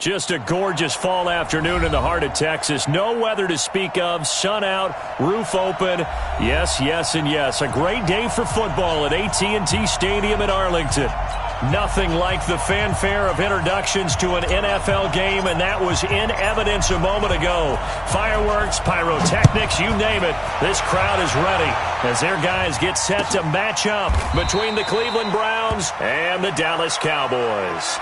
Just a gorgeous fall afternoon in the heart of Texas. No weather to speak of. Sun out, roof open. Yes, yes, and yes. A great day for football at AT&T Stadium in Arlington. Nothing like the fanfare of introductions to an NFL game, and that was in evidence a moment ago. Fireworks, pyrotechnics, you name it. This crowd is ready as their guys get set to match up between the Cleveland Browns and the Dallas Cowboys.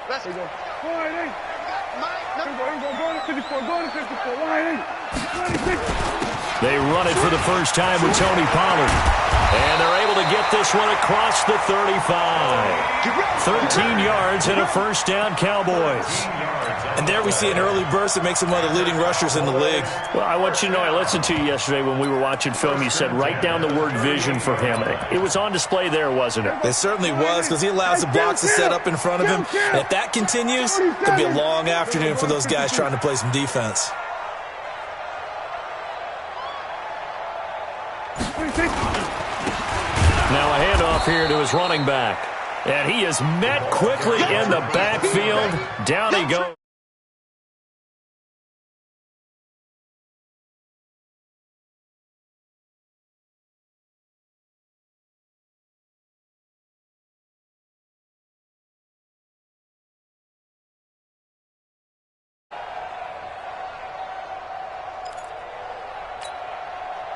Let's go. They run it for the first time with Tony Pollard. And they're able to get this one across the 35. 13 yards and a first down, Cowboys. And there we see an early burst that makes him one of the leading rushers in the league. Well, I want you to know, I listened to you yesterday when we were watching film. You said write down the word vision for him. It was on display there, wasn't it? It certainly was, because he allows the blocks to set up in front of him. And if that continues, it'll be a long afternoon for those guys trying to play some defense. Now a handoff here to his running back. And he is met quickly in the backfield. Down he goes.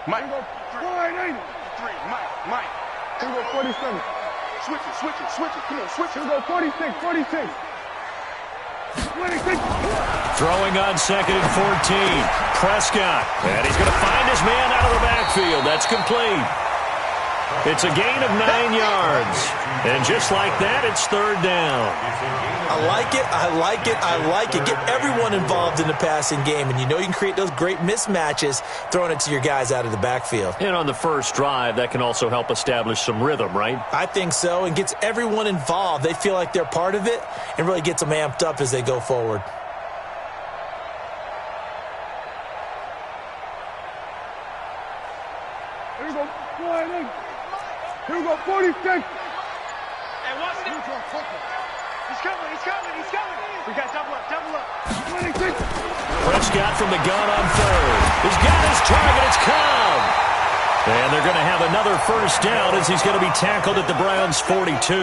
Mike. Mike. Here we go, 47. Switch it. Come on, switch it. Here we go, 46. 26. Throwing on second and 14. Prescott. And he's going to find his man out of the backfield. That's complete. It's a gain of 9 yards. And just like that, it's third down. I like it. Get everyone involved in the passing game. And you know you can create those great mismatches throwing it to your guys out of the backfield. And on the first drive, that can also help establish some rhythm, right? I think so, and gets everyone involved. They feel like they're part of it and really gets them amped up as they go forward. Here we go, 46. Hey, watch it. He's coming. We got double up. 26. Prescott from the gun on third. He's got his target. It's Cobb. And they're going to have another first down as he's going to be tackled at the Browns' 42.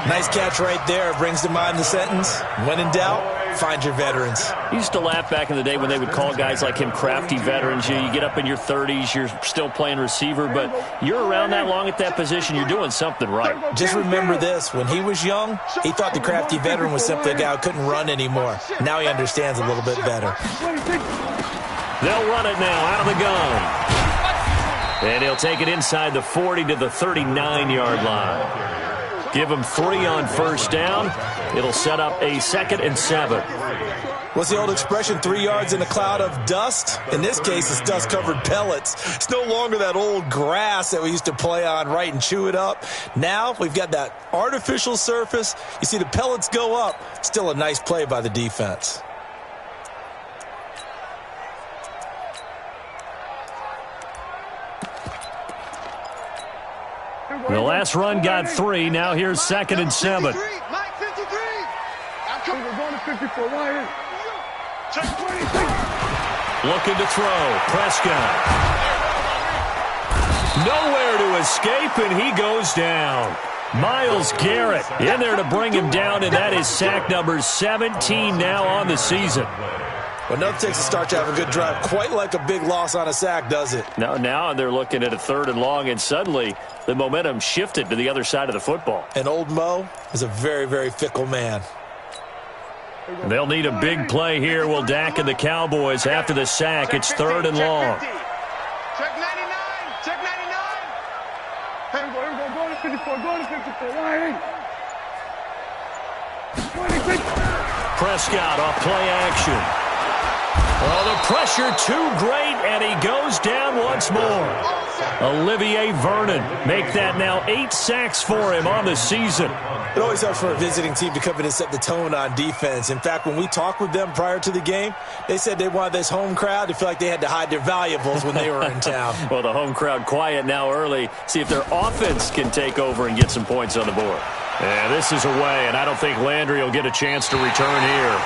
Nice catch right there. Brings to mind the sentence, when in doubt, find your veterans. I used to laugh back in the day when they would call guys like him crafty veterans. You get up in your 30s, you're still playing receiver, but you're around that long at that position, you're doing something right. Just remember this. When he was young, he thought the crafty veteran was simply a guy who couldn't run anymore. Now he understands a little bit better. They'll run it now out of the gun. And he'll take it inside the 40 to the 39-yard line. Give him 3 on first down. It'll set up a 2nd and 7. What's the old expression, 3 yards in a cloud of dust? In this case, it's dust-covered pellets. It's no longer that old grass that we used to play on, right, and chew it up. Now we've got that artificial surface. You see the pellets go up. Still a nice play by the defense. The last run got 3. Now here's 2nd and 7. Mike, 53. I'm coming. We're going to 54. Ryan. Check 26. Looking to throw. Prescott. Nowhere to escape, and he goes down. Myles Garrett in there to bring him down, and that is sack number 17 now on the season. Well, nothing takes a start to have a good drive. Quite like a big loss on a sack, does it? Now they're looking at a 3rd and long, and suddenly the momentum shifted to the other side of the football. And old Mo is a very, very fickle man. They'll need a big play here. Will Dak and the Cowboys after the sack. It's 3rd and long. Check 99. Check 99. Here we go. Go to 54. Go to 54. Ryan. 26. Prescott off play action. Oh, the pressure too great, and he goes down once more. Olivier Vernon make that now 8 sacks for him on the season. It always helps for a visiting team to come in and set the tone on defense. In fact, when we talked with them prior to the game, they said they wanted this home crowd to feel like they had to hide their valuables when they were in town. Well, the home crowd quiet now early. See if their offense can take over and get some points on the board. Yeah, this is away, and I don't think Landry will get a chance to return here.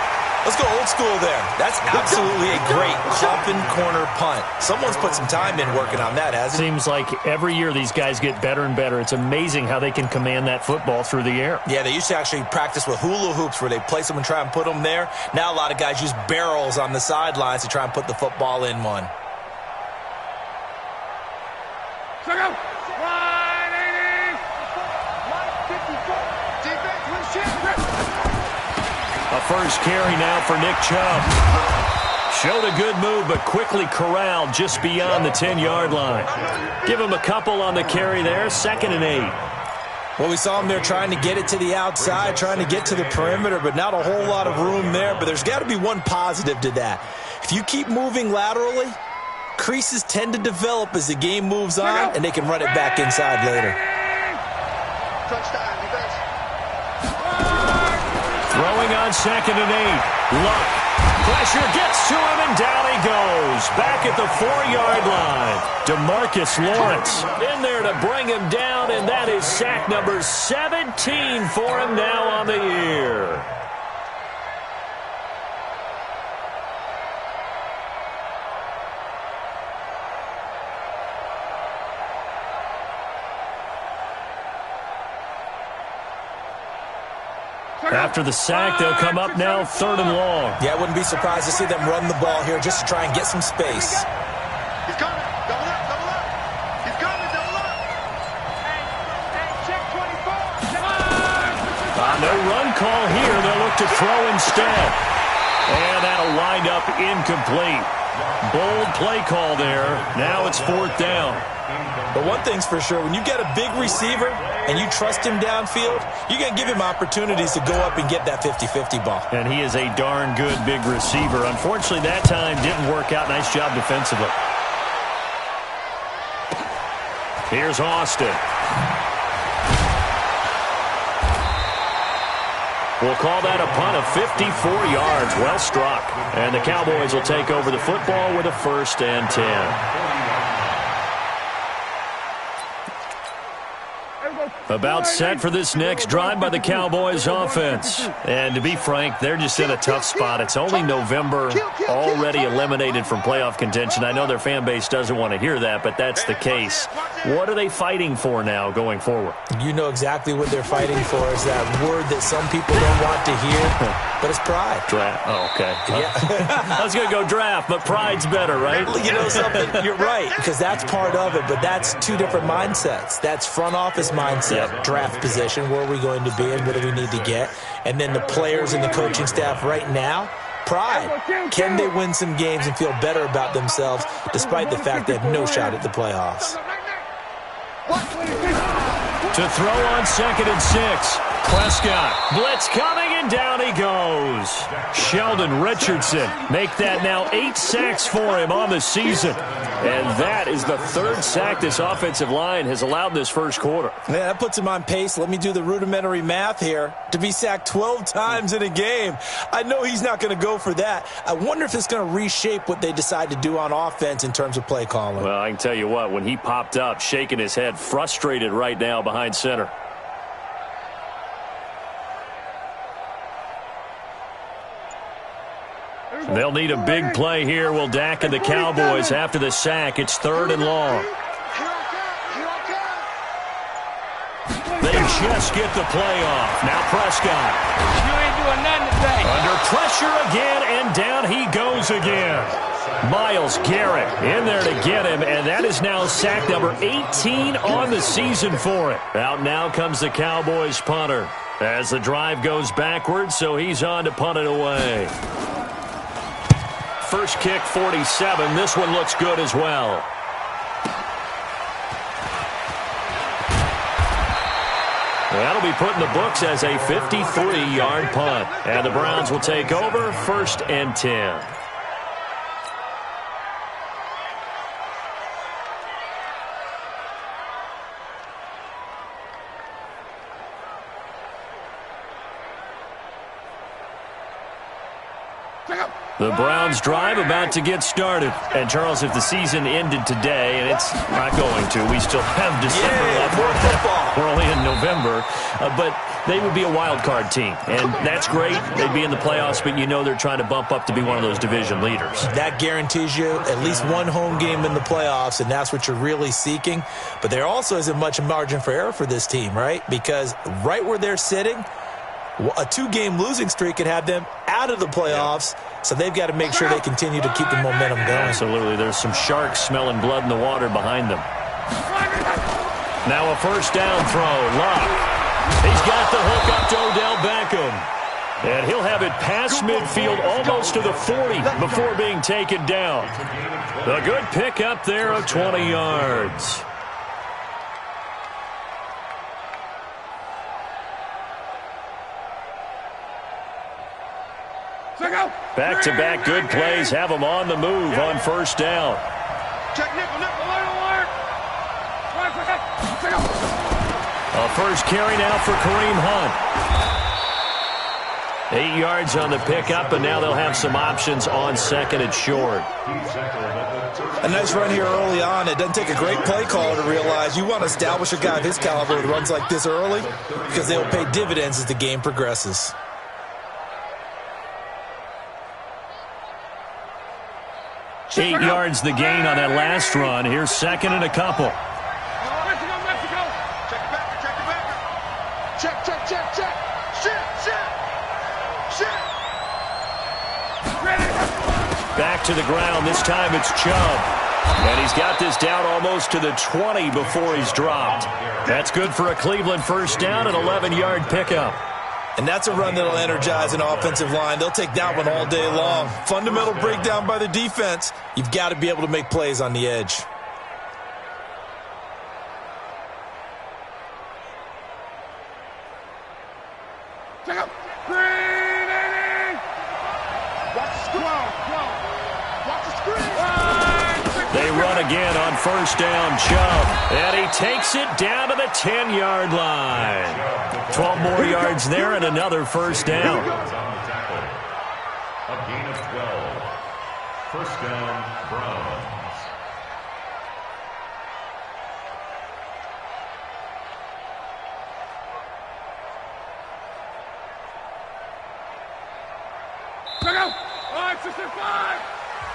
Let's go old school there. That's absolutely a great coffin corner punt. Someone's put some time in working on that, hasn't he? Seems like every year these guys get better and better. It's amazing how they can command that football through the air. Yeah, they used to actually practice with hula hoops where they place them and try and put them there. Now a lot of guys use barrels on the sidelines to try and put the football in one. A first carry now for Nick Chubb. Showed a good move, but quickly corralled just beyond the 10-yard line. Give him a couple on the carry there, 2nd and 8. Well, we saw him there trying to get it to the outside, trying to get to the perimeter, but not a whole lot of room there. But there's got to be one positive to that. If you keep moving laterally, creases tend to develop as the game moves on, and they can run it back inside later. Throwing on 2nd and 8. Luck. Pressure gets to him, and down he goes. Back at the 4-yard line. DeMarcus Lawrence in there to bring him down, and that is sack number 17 for him now on the year. After the sack, they'll come up now 3rd and long. Yeah, I wouldn't be surprised to see them run the ball here just to try and get some space. He's coming. Double up, double up. He's coming, double up. Hey, check 24. No run call here. They'll look to throw instead. And that'll wind up incomplete. Bold play call there. Now it's 4th down. But one thing's for sure, when you get a big receiver and you trust him downfield, you're going to give him opportunities to go up and get that 50-50 ball. And he is a darn good big receiver. Unfortunately, that time didn't work out. Nice job defensively. Here's Austin. We'll call that a punt of 54 yards. Well struck. And the Cowboys will take over the football with a 1st and 10. About set for this next drive by the Cowboys offense. And to be frank, they're just in a tough spot. It's only November, already eliminated from playoff contention. I know their fan base doesn't want to hear that, but that's the case. What are they fighting for now going forward? You know exactly what they're fighting for is that word that some people don't want to hear, but it's pride. Draft. Oh, okay. Yeah. I was going to go draft, but pride's better, right? You know something? You're right, because that's part of it, but that's two different mindsets. That's front office mindset. Yep. Draft position, where are we going to be and what do we need to get? And then the players and the coaching staff right now, pride. Can they win some games and feel better about themselves despite the fact they have no shot at the playoffs? To throw on 2nd and 6. Prescott. Blitz coming, and down he goes. Sheldon Richardson make that now 8 sacks for him on the season. And that is the 3rd sack this offensive line has allowed in this first quarter. Yeah, that puts him on pace. Let me do the rudimentary math here. To be sacked 12 times in a game, I know he's not going to go for that. I wonder if it's going to reshape what they decide to do on offense in terms of play calling. Well, I can tell you what, when he popped up, shaking his head, frustrated right now behind center. They'll need a big play here. Will Dak and the Cowboys after the sack. It's 3rd and long. They just get the play off. Now Prescott. You ain't doing nothing today. Under pressure again, and down he goes again. Myles Garrett in there to get him, and that is now sack number 18 on the season for it. Out now comes the Cowboys punter as the drive goes backwards, so he's on to punt it away. First kick, 47. This one looks good as well. That'll be put in the books as a 53-yard punt. And the Browns will take over 1st and 10. The Browns drive about to get started. And, Charles, if the season ended today, and it's not going to, we still have December left. More football. We're only in November. But they would be a wild card team. And that's great. They'd be in the playoffs, but you know they're trying to bump up to be one of those division leaders. That guarantees you at least one home game in the playoffs, and that's what you're really seeking. But there also isn't much margin for error for this team, right? Because right where they're sitting, a 2-game losing streak could have them out of the playoffs, so they've got to make sure they continue to keep the momentum going. Absolutely. There's some sharks smelling blood in the water behind them. Now a first down throw. Luck. He's got the hook up to Odell Beckham. And he'll have it past midfield almost to the 40 before being taken down. A good pickup there of 20 yards. Back-to-back good plays have them on the move on first down. Check nickel, alert. A first carry now for Kareem Hunt. 8 yards on the pickup, and now they'll have some options on second and short. A nice run here early on. It doesn't take a great play caller to realize you want to establish a guy of his caliber with runs like this early because they'll pay dividends as the game progresses. Eight yards the gain on that last run. Here's second and a couple. Mexico. Check it back. Check. Shit. Back to the ground. This time it's Chubb. And he's got this down almost to the 20 before he's dropped. That's good for a Cleveland first down, an 11-yard pickup. And that's a run that'll energize an offensive line. They'll take that one all day long. Fundamental breakdown by the defense. You've got to be able to make plays on the edge. Check out. Watch the screen. They run again on first down, Chubb. And he takes it down to the 10-yard line. 12 more yards there and another first down. A gain of 12. First down, Browns.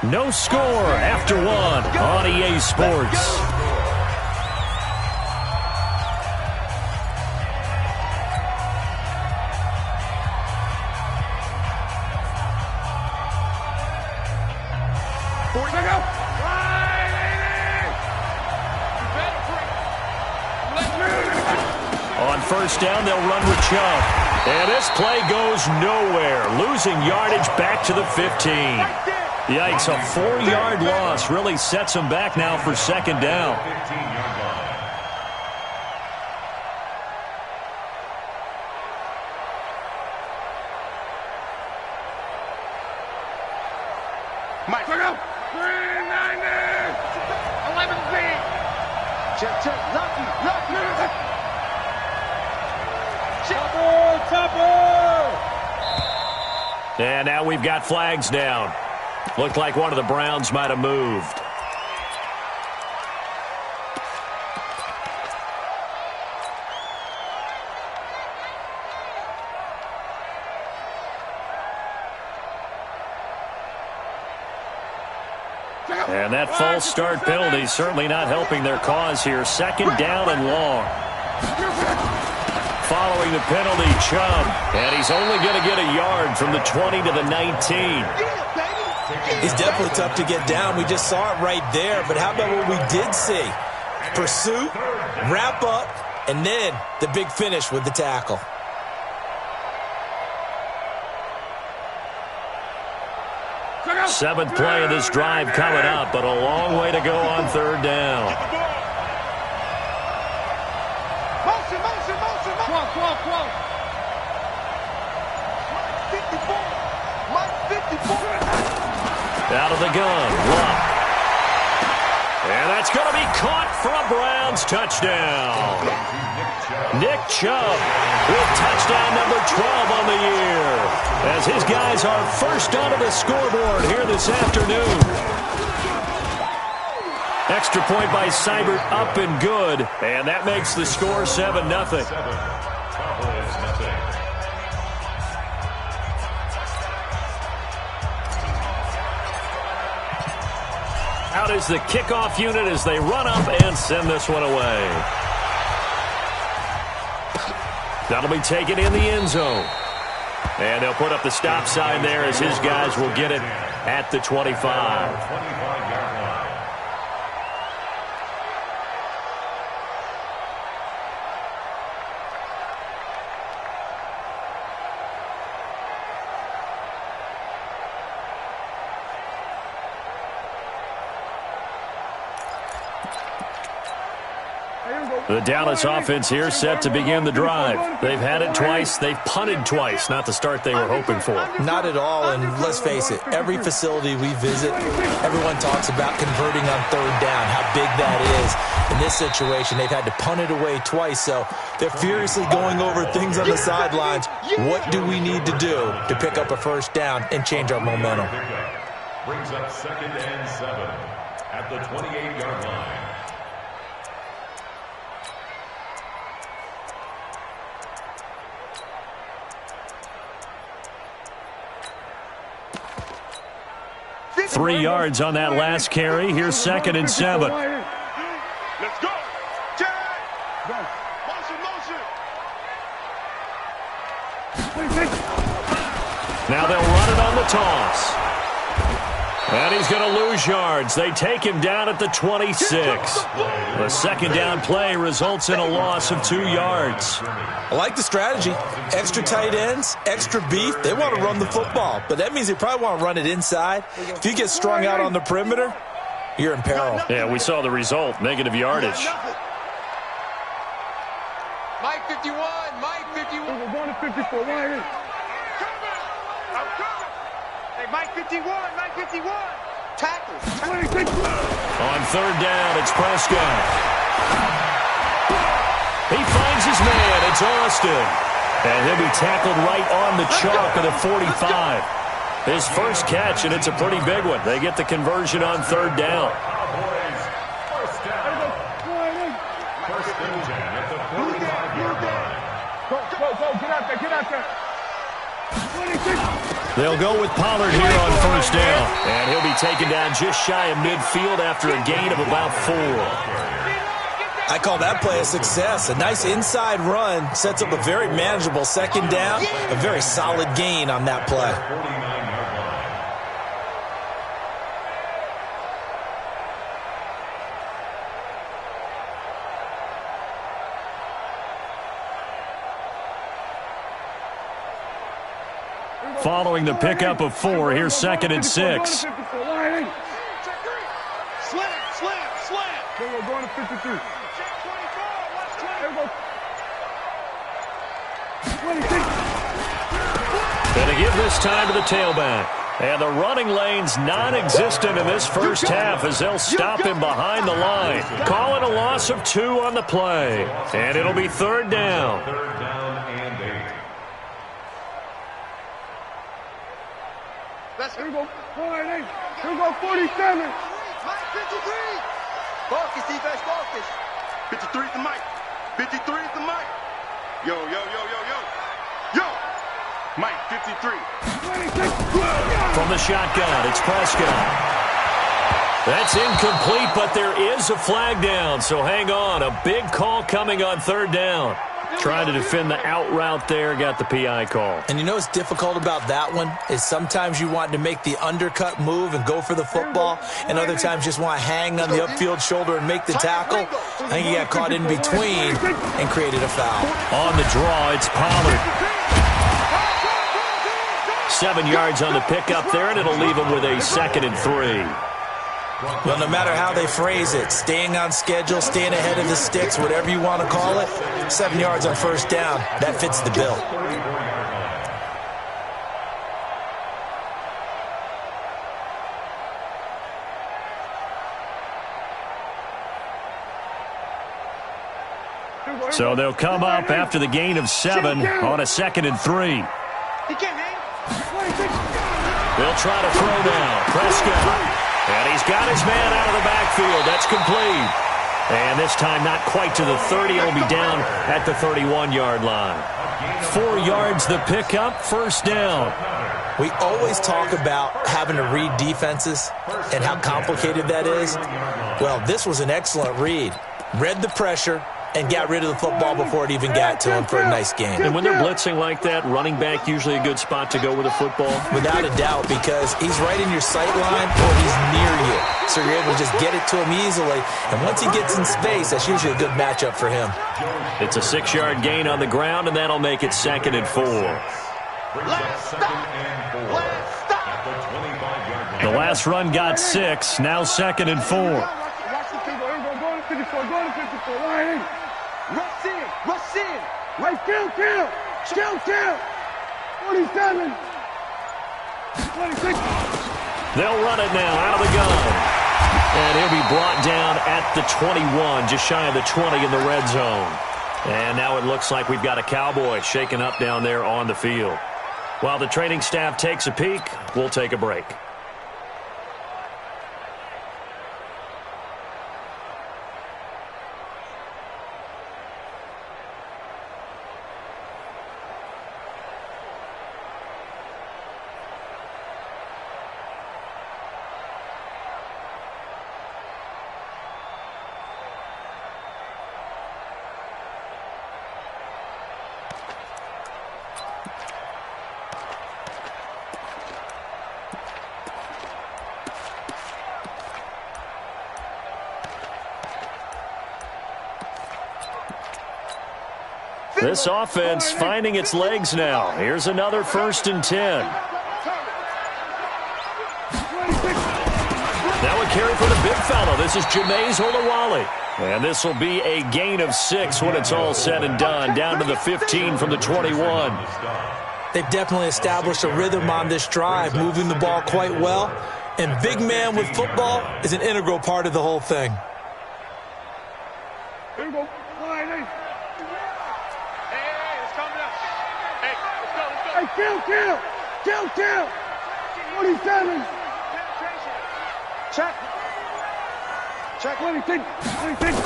No score after one on EA Sports. On first down, they'll run with Chubb. And this play goes nowhere. Losing yardage back to the 15. Yikes, a 4-yard loss really sets them back now for second down. 15-yard line. Mike, look out! 390! 11 feet! Check. Lucky! Topper! And now we've got flags down. Looked like one of the Browns might have moved. And that false start penalty certainly not helping their cause here. Second down and long. Following the penalty, Chubb. And he's only going to get a yard from the 20 to the 19. He's definitely tough to get down. We just saw it right there. But how about what we did see? Pursuit, wrap up, and then the big finish with the tackle. Seventh play of this drive coming up, but a long way to go on third down. Motion. Come on. Mike 54. Out of the gun, Luck. And that's going to be caught for a Browns touchdown. Nick Chubb with touchdown number 12 on the year. As as his guys are first onto the scoreboard here this afternoon. Extra point by Seibert, up and good. And that makes the score 7-0. Out is the kickoff unit as they run up and send this one away. That'll be taken in the end zone. And they'll put up the stop sign there as his guys will get it at the 25. The Dallas offense here set to begin the drive. They've had it twice. They've punted twice. Not the start they were hoping for. Not at all, and let's face it, every facility we visit, everyone talks about converting on third down, how big that is. In this situation, they've had to punt it away twice, so they're furiously going over things on the sidelines. What do we need to do to pick up a first down and change our momentum? Brings up 2nd and 7 at the 28-yard line. Three yards on that last carry. Here's 2nd and 7. Let's go. Motion. Now they'll run it on the toss. And he's going to lose yards. They take him down at the 26. The second down play results in a loss of 2 yards. I like the strategy. Extra tight ends, extra beef. They want to run the football, but that means they probably want to run it inside. If you get strung out on the perimeter, you're in peril. Yeah, we saw the result, negative yardage. Mike 51, Mike 51. We're going to 54. I'm coming. Hey, Mike 51, Mike 51. Tackle. On third down, it's Prescott. He finds his man. It's Austin. And he'll be tackled right on the chalk of the 45. His first catch, and it's a pretty big one. They get the conversion on third down. First down. First and 10 at the 45-yard line. Go, get out there, get out there. They'll go with Pollard here on first down. And he'll be taken down just shy of midfield after a gain of about 4. I call that play a success. A nice inside run sets up a very manageable second down. A very solid gain on that play. 49-yard line. Following the pickup of 4, here's 2nd and 6. Slam. We're going to 53. Gonna give this time to the tailback. And the running lane's non-existent in this first half as they'll stop him behind the line. Calling a loss of 2 on the play. And it'll be third down. Third down and 8. Here we go. 48. Here we go. 47. Mike 53. Focus, defense, focus. 53 is the Mike. 53 is the Mike. Yo. Yo. Mike 53. From the shotgun, it's Prescott. That's incomplete, but there is a flag down, so hang on. A big call coming on third down. Trying to defend the out route there, got the PI call. And you know what's difficult about that one is sometimes you want to make the undercut move and go for the football, and other times just want to hang on the upfield shoulder and make the tackle. I think he got caught in between and created a foul. On the draw, it's Pollard. 7 yards on the pickup there, and it'll leave him with a 2nd and 3. Well, no matter how they phrase it, staying on schedule, staying ahead of the sticks, whatever you want to call it, 7 yards on first down, that fits the bill. So they'll come up after the gain of 7 on a 2nd and 3. He can't hang. They'll try to throw now. Prescott. And he's got his man out of the backfield. That's complete. And this time not quite to the 30. It'll be down at the 31-yard line. 4 yards the pickup, first down. We always talk about having to read defenses and how complicated that is. Well, this was an excellent read. Read the pressure and got rid of the football before it even got to him for a nice gain. And when they're blitzing like that, running back usually a good spot to go with a football? Without a doubt, because he's right in your sight line or he's near you. So you're able to just get it to him easily. And once he gets in space, that's usually a good matchup for him. It's a 6-yard gain on the ground, and that'll make it 2nd and 4. The last run got 6, now 2nd and 4. Rush in. Right, kill. 47. 26. They'll run it now out of the gun. And he'll be brought down at the 21, just shy of the 20 in the red zone. And now it looks like we've got a Cowboy shaken up down there on the field. While the training staff takes a peek, we'll take a break. This offense finding its legs now. Here's another 1st and 10. Now a carry for the big fellow. This is Jameis Olawale. And this will be a gain of 6 when it's all said and done. Down to the 15 from the 21. They've definitely established a rhythm on this drive, moving the ball quite well. And big man with football is an integral part of the whole thing. Here we go. Kill. 47. Check. 26.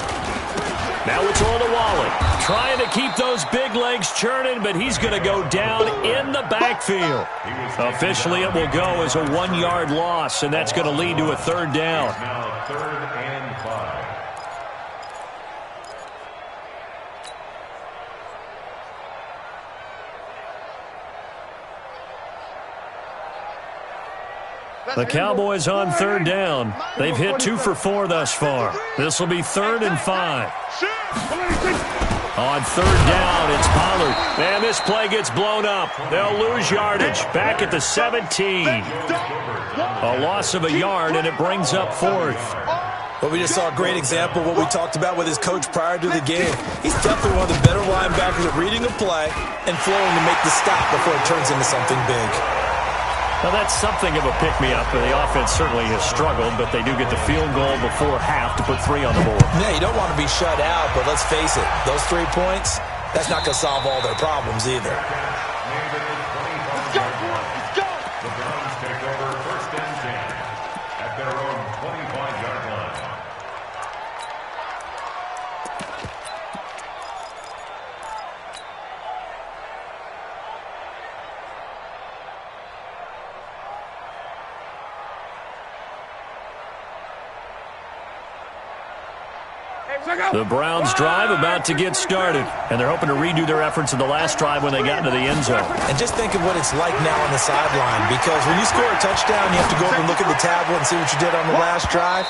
Now it's Olawale trying to keep those big legs churning, but he's going to go down in the backfield. Officially, it will go as a 1-yard loss, and that's going to lead to a 3rd down. Now 3rd and 5. The Cowboys on 3rd down. They've hit 2 for 4 thus far. This will be 3rd and 5. On 3rd down, it's Pollard. And this play gets blown up. They'll lose yardage. Back at the 17. A loss of a yard, and it brings up 4th. But we just saw a great example of what we talked about with his coach prior to the game. He's definitely one of the better linebackers at reading a play and flowing to make the stop before it turns into something big. Well, that's something of a pick-me-up. The offense certainly has struggled, but they do get the field goal before half to put 3 on the board. Yeah, you don't want to be shut out, but let's face it, those 3 points, that's not going to solve all their problems either. Let's go. The Browns take over 1st and 10 at their own 25-yard line. The Browns drive about to get started, and they're hoping to redo their efforts in the last drive when they got into the end zone. And just think of what it's like now on the sideline, because when you score a touchdown, you have to go over and look at the tablet and see what you did on the last drive.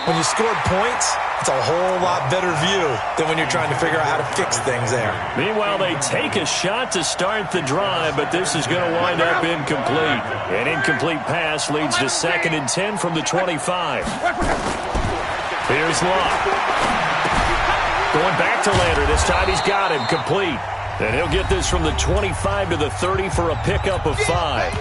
When you scored points, it's a whole lot better view than when you're trying to figure out how to fix things there. Meanwhile, they take a shot to start the drive, but this is going to wind up incomplete. An incomplete pass leads to 2nd and 10 from the 25. Here's Locke. Going back to Lander. This time he's got him complete. And he'll get this from the 25 to the 30 for a pickup of 5.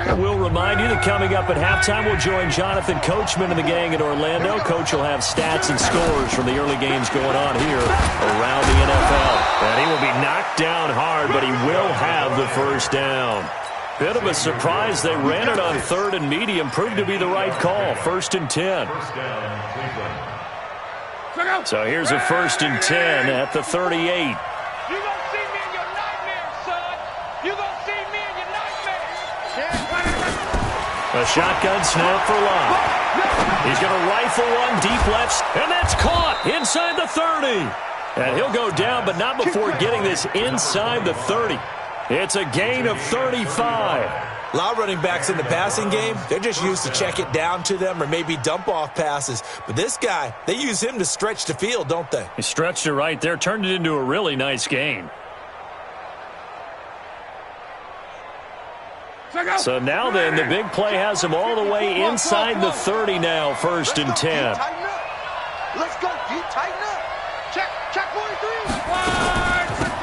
And we'll remind you that coming up at halftime, we'll join Jonathan Coachman and the gang in Orlando. Coach will have stats and scores from the early games going on here around the NFL. And he will be knocked down hard, but he will have the first down. Bit of a surprise. They ran it on 3rd and medium. Proved to be the right call. 1st and 10. So here's a 1st and 10 at the 38. A shotgun snap for Love. He's going to rifle one deep left, and that's caught inside the 30. And he'll go down, but not before getting this inside the 30. It's a gain of 35. A lot of running backs in the passing game, they're just used to check it down to them or maybe dump-off passes. But this guy, they use him to stretch the field, don't they? He stretched it right there, turned it into a really nice gain. So now then, the big play has him all the way inside the 30 now, 1st and 10. Let's go, deep, tighten up. Check 43.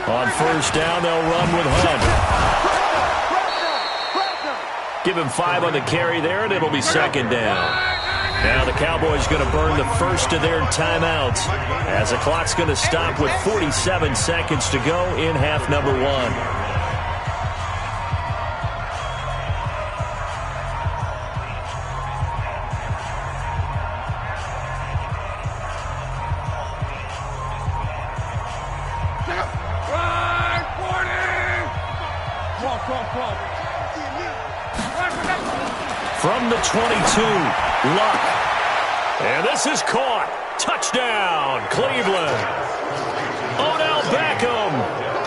On 1st down, they'll run with Hunt. Give him 5 on the carry there, and it'll be 2nd down. Now the Cowboys going to burn the first of their timeouts as the clock's going to stop with 47 seconds to go in half number 1. From the 22, Luck. And this is caught. Touchdown, Cleveland. Odell Beckham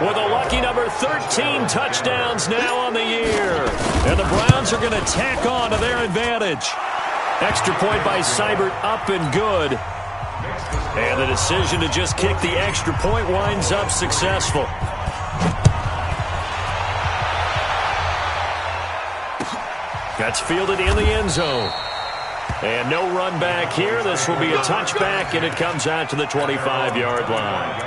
with a lucky number 13 touchdowns now on the year. And the Browns are going to tack on to their advantage. Extra point by Seibert, up and good. And the decision to just kick the extra point winds up successful. That's fielded in the end zone. And no run back here. This will be a touchback, and it comes out to the 25-yard line.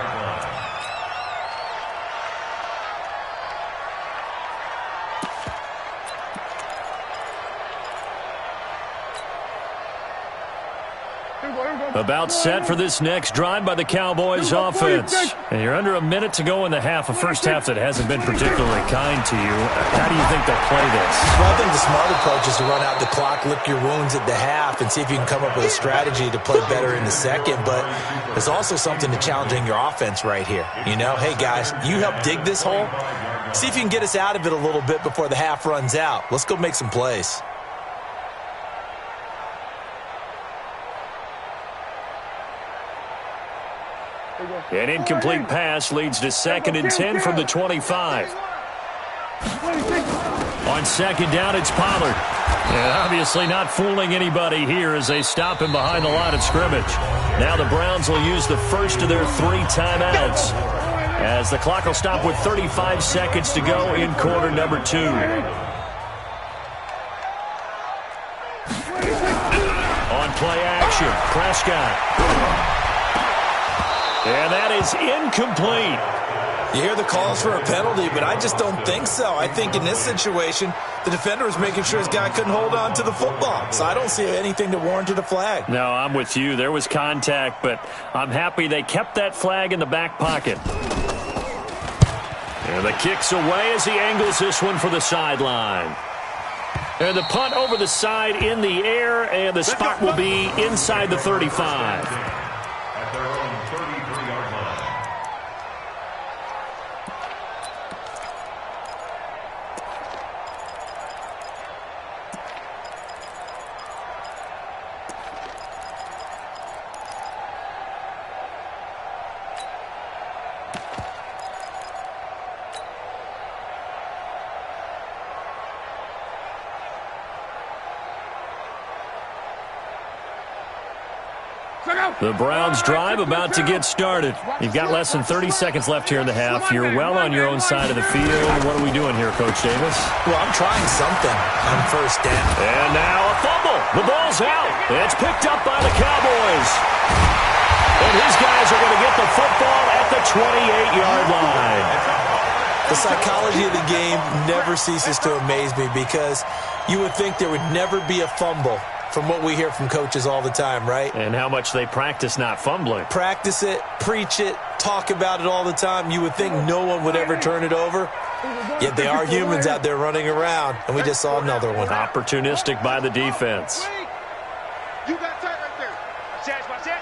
About set for this next drive by the Cowboys offense. And you're under a minute to go in the half, a first half that hasn't been particularly kind to you. How do you think they'll play this? Well, I think the smart approach is to run out the clock, lick your wounds at the half, and see if you can come up with a strategy to play better in the second. But there's also something to challenging your offense right here. You know, hey, guys, you help dig this hole. See if you can get us out of it a little bit before the half runs out. Let's go make some plays. An incomplete pass leads to 2nd and 10 from the 25. On 2nd down, it's Pollard. And obviously not fooling anybody here as they stop him behind the line of scrimmage. Now the Browns will use the first of their 3 timeouts as the clock will stop with 35 seconds to go in quarter number 2. On play action, Prescott. And that is incomplete. You hear the calls for a penalty, but I just don't think so. I think in this situation, the defender was making sure his guy couldn't hold on to the football. So I don't see anything that warranted a flag. No, I'm with you. There was contact, but I'm happy they kept that flag in the back pocket. And the kick's away as he angles this one for the sideline. And the punt over the side in the air, and the spot will be inside the 35. At their own 33-yard line. The Browns drive about to get started. You've got less than 30 seconds left here in the half. You're well on your own side of the field. What are we doing here, Coach Davis? Well, I'm trying something on 1st down. And now a fumble. The ball's out. It's picked up by the Cowboys. And his guys are going to get the football at the 28-yard line. The psychology of the game never ceases to amaze me because you would think there would never be a fumble from what we hear from coaches all the time, right? And how much they practice not fumbling. Practice it, preach it, talk about it all the time. You would think no one would ever turn it over. Yet they are humans out there running around, and we just saw another one. Opportunistic by the defense. You got tight right there. Watch that.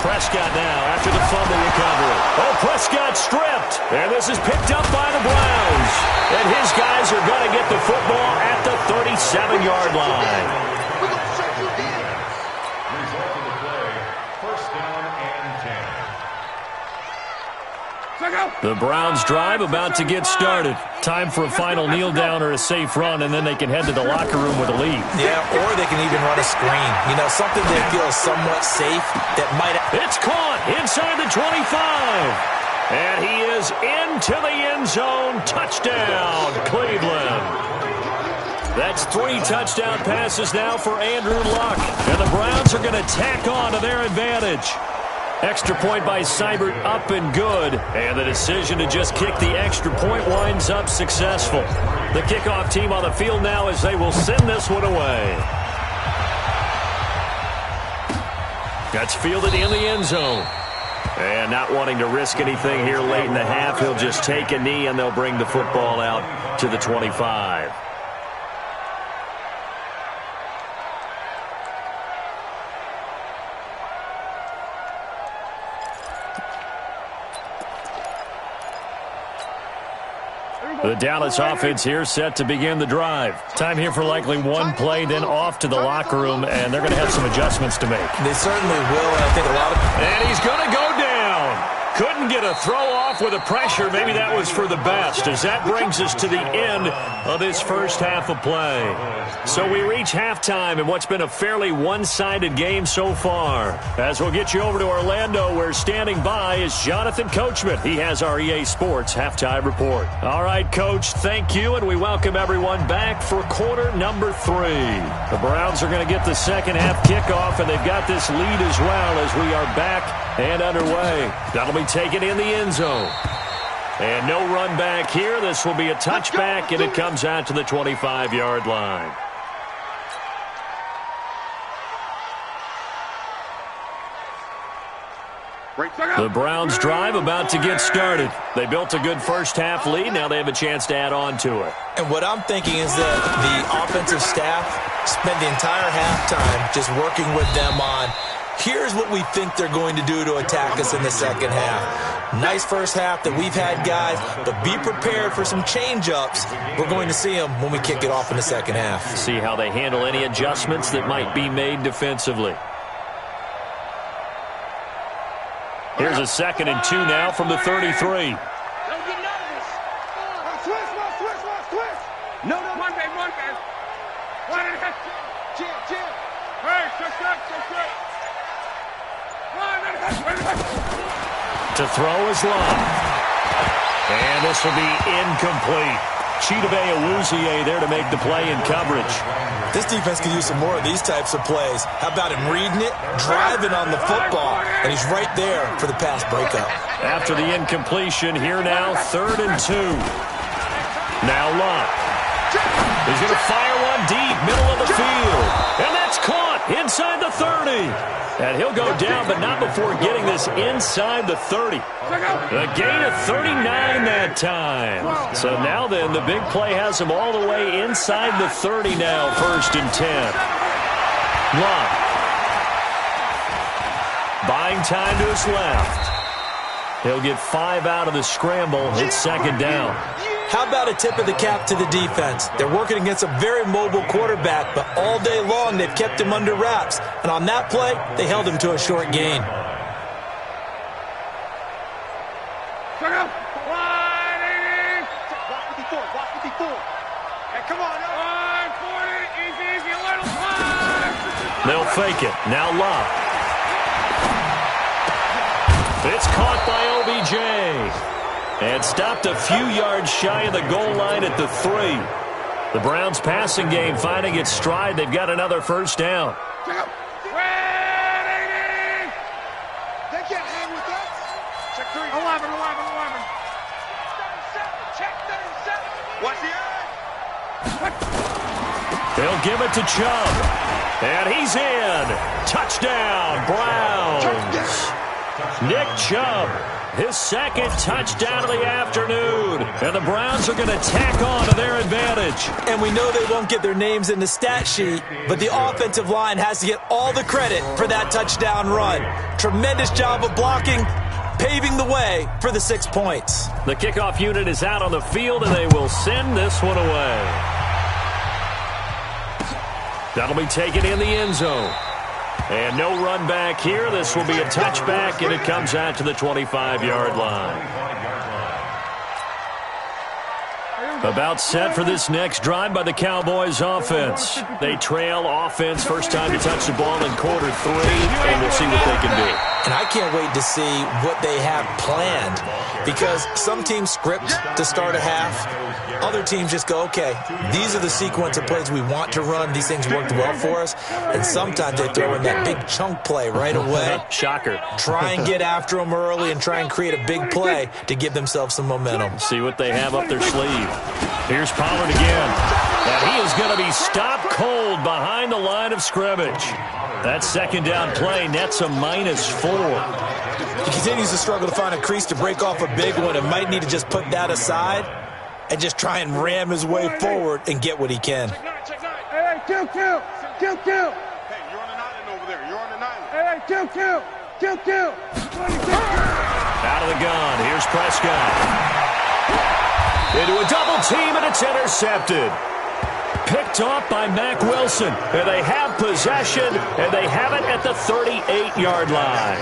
Prescott now after the fumble recovery. Oh, Prescott stripped. And this is picked up by the Browns. And his guys are going to get the football at the 37-yard line. We're going to shut you down. Result of the play, first down and 10. The Browns drive about to get started. Time for a final kneel down or a safe run, and then they can head to the locker room with a lead. Yeah, or they can even run a screen. You know, something they feel somewhat safe that might... It's caught inside the 25. And he is into the end zone. Touchdown, Cleveland. That's 3 touchdown passes now for Andrew Luck. And the Browns are going to tack on to their advantage. Extra point by Seibert up and good. And the decision to just kick the extra point winds up successful. The kickoff team on the field now as they will send this one away. That's fielded in the end zone. And not wanting to risk anything here late in the half, he'll just take a knee and they'll bring the football out to the 25. The Dallas offense here set to begin the drive. Time here for likely one play, then off to the locker room, and they're going to have some adjustments to make. They certainly will, and I think a lot of... And he's going to go down. Couldn't get a throw off with the pressure. Maybe that was for the best, as that brings us to the end of this first half of play. So we reach halftime in what's been a fairly one-sided game so far. As we'll get you over to Orlando, where standing by is Jonathan Coachman. He has our EA Sports halftime report. All right, Coach, thank you, and we welcome everyone back for quarter number 3. The Browns are going to get the second half kickoff, and they've got this lead as well as we are back and underway. That'll be taken in the end zone. And no run back here. This will be a touchback, and it comes out to the 25-yard line. The Browns drive about to get started. They built a good first half lead. Now they have a chance to add on to it. And what I'm thinking is that the offensive staff spent the entire halftime just working with them on, here's what we think they're going to do to attack us in the second half. Nice first half that we've had, guys, but be prepared for some change-ups. We're going to see them when we kick it off in the second half. See how they handle any adjustments that might be made defensively. Here's a 2nd and 2 now from the 33. Don't get nervous. Switch. No. One, baby. One and a half. Chill. Hey, check. To throw is long. And this will be incomplete. Chidobe Awuzie there to make the play in coverage. This defense could use some more of these types of plays. How about him reading it, driving on the football, and he's right there for the pass breakup. After the incompletion, here now, 3rd and 2. Now Luck. He's going to fire one deep, middle of the field. And that's caught inside the 30. And he'll go down, but not before getting this inside the 30. A gain of 39 that time. So now then, the big play has him all the way inside the 30 now, 1st and 10. Luck. Buying time to his left. He'll get 5 out of the scramble. It's 2nd down. How about a tip of the cap to the defense? They're working against a very mobile quarterback, but all day long they've kept him under wraps. And on that play, they held him to a short gain. Block 54. Hey, come on. 140. Easy. A little time. They'll fake it. Now Luck. It's caught by OBJ. And stopped a few yards shy of the goal line at the 3. The Browns passing game finding its stride. They've got another 1st down. They can't hang with that. Check 3. 11. They'll give it to Chubb. And he's in. Touchdown, Browns. Nick Chubb, his second touchdown of the afternoon. And the Browns are going to tack on to their advantage. And we know they won't get their names in the stat sheet, but the offensive line has to get all the credit for that touchdown run. Tremendous job of blocking, paving the way for the 6 points. The kickoff unit is out on the field, and they will send this one away. That'll be taken in the end zone. And no run back here. This will be a touchback, and it comes out to the 25-yard line. About set for this next drive by the Cowboys offense. They trail offense first time to touch the ball in quarter 3, and we'll see what they can do. And I can't wait to see what they have planned, because some teams script to start a half. Other teams just go, okay, these are the sequence of plays we want to run. These things worked well for us. And sometimes they throw in that big chunk play right away. Shocker. Try and get after them early and try and create a big play to give themselves some momentum. See what they have up their sleeve. Here's Pollard again. And he is going to be stopped cold behind the line of scrimmage. That second down play nets a -4. He continues to struggle to find a crease to break off a big one and might need to just put that aside and just try and ram his way forward and get what he can. Hey, kill. Hey, you're on an island over there. You're on an island. Hey, kill. Out of the gun. Here's Prescott. Into a double team, and it's intercepted. Picked off by Mack Wilson. And they have possession, and they have it at the 38-yard line.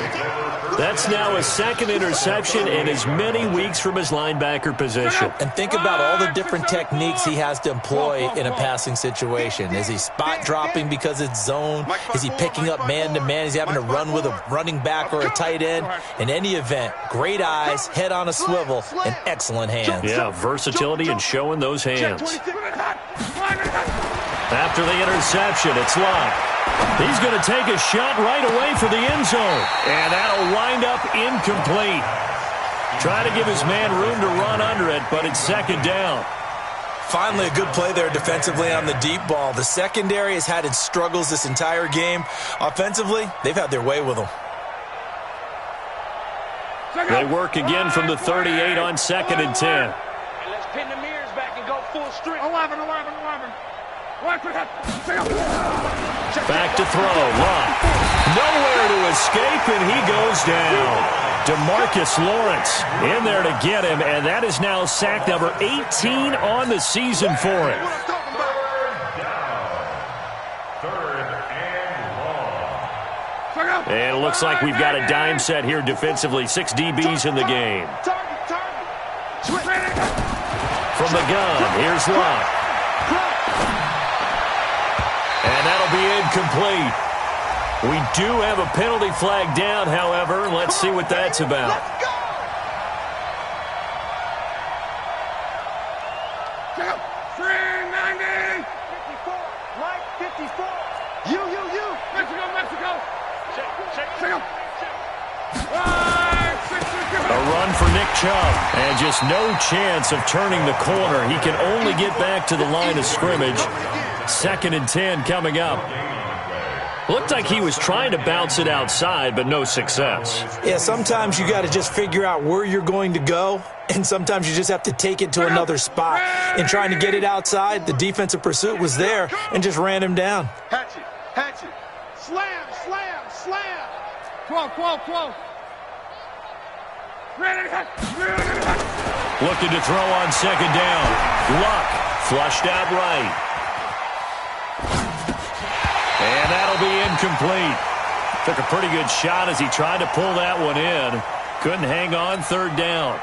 That's now his second interception in as many weeks from his linebacker position. And think about all the different techniques he has to employ in a passing situation. Is he spot dropping because it's zone? Is he picking up man-to-man? Is he having to run with a running back or a tight end? In any event, great eyes, head on a swivel, and excellent hands. Yeah, versatility and showing those hands. After the interception, it's Locke. He's going to take a shot right away for the end zone. And that'll wind up incomplete. Try to give his man room to run under it, but it's second down. Finally, a good play there defensively on the deep ball. The secondary has had its struggles this entire game. Offensively, they've had their way with them. They work again from the 38 on 2nd and 10. Let's pin the mirrors back and go full strip. 11. Back to throw. Locke. Nowhere to escape, and he goes down. DeMarcus Lawrence in there to get him, and that is now sack number 18 on the season for him. And it looks like we've got a dime set here defensively. 6 DBs in the game. From the gun, here's Locke. And that'll be incomplete. We do have a penalty flag down, however. Let's see what that's about. A run for Nick Chubb, and just no chance of turning the corner. He can only get back to the line of scrimmage. 2nd and 10 coming up. Looked like he was trying to bounce it outside, but no success. Yeah, sometimes you got to just figure out where you're going to go, and sometimes you just have to take it to another spot. In trying to get it outside, the defensive pursuit was there and just ran him down. Hatch it. Slam. 12. Looking to throw on 2nd down. Luck flushed out right. And that'll be incomplete. Took a pretty good shot as he tried to pull that one in. Couldn't hang on 3rd down.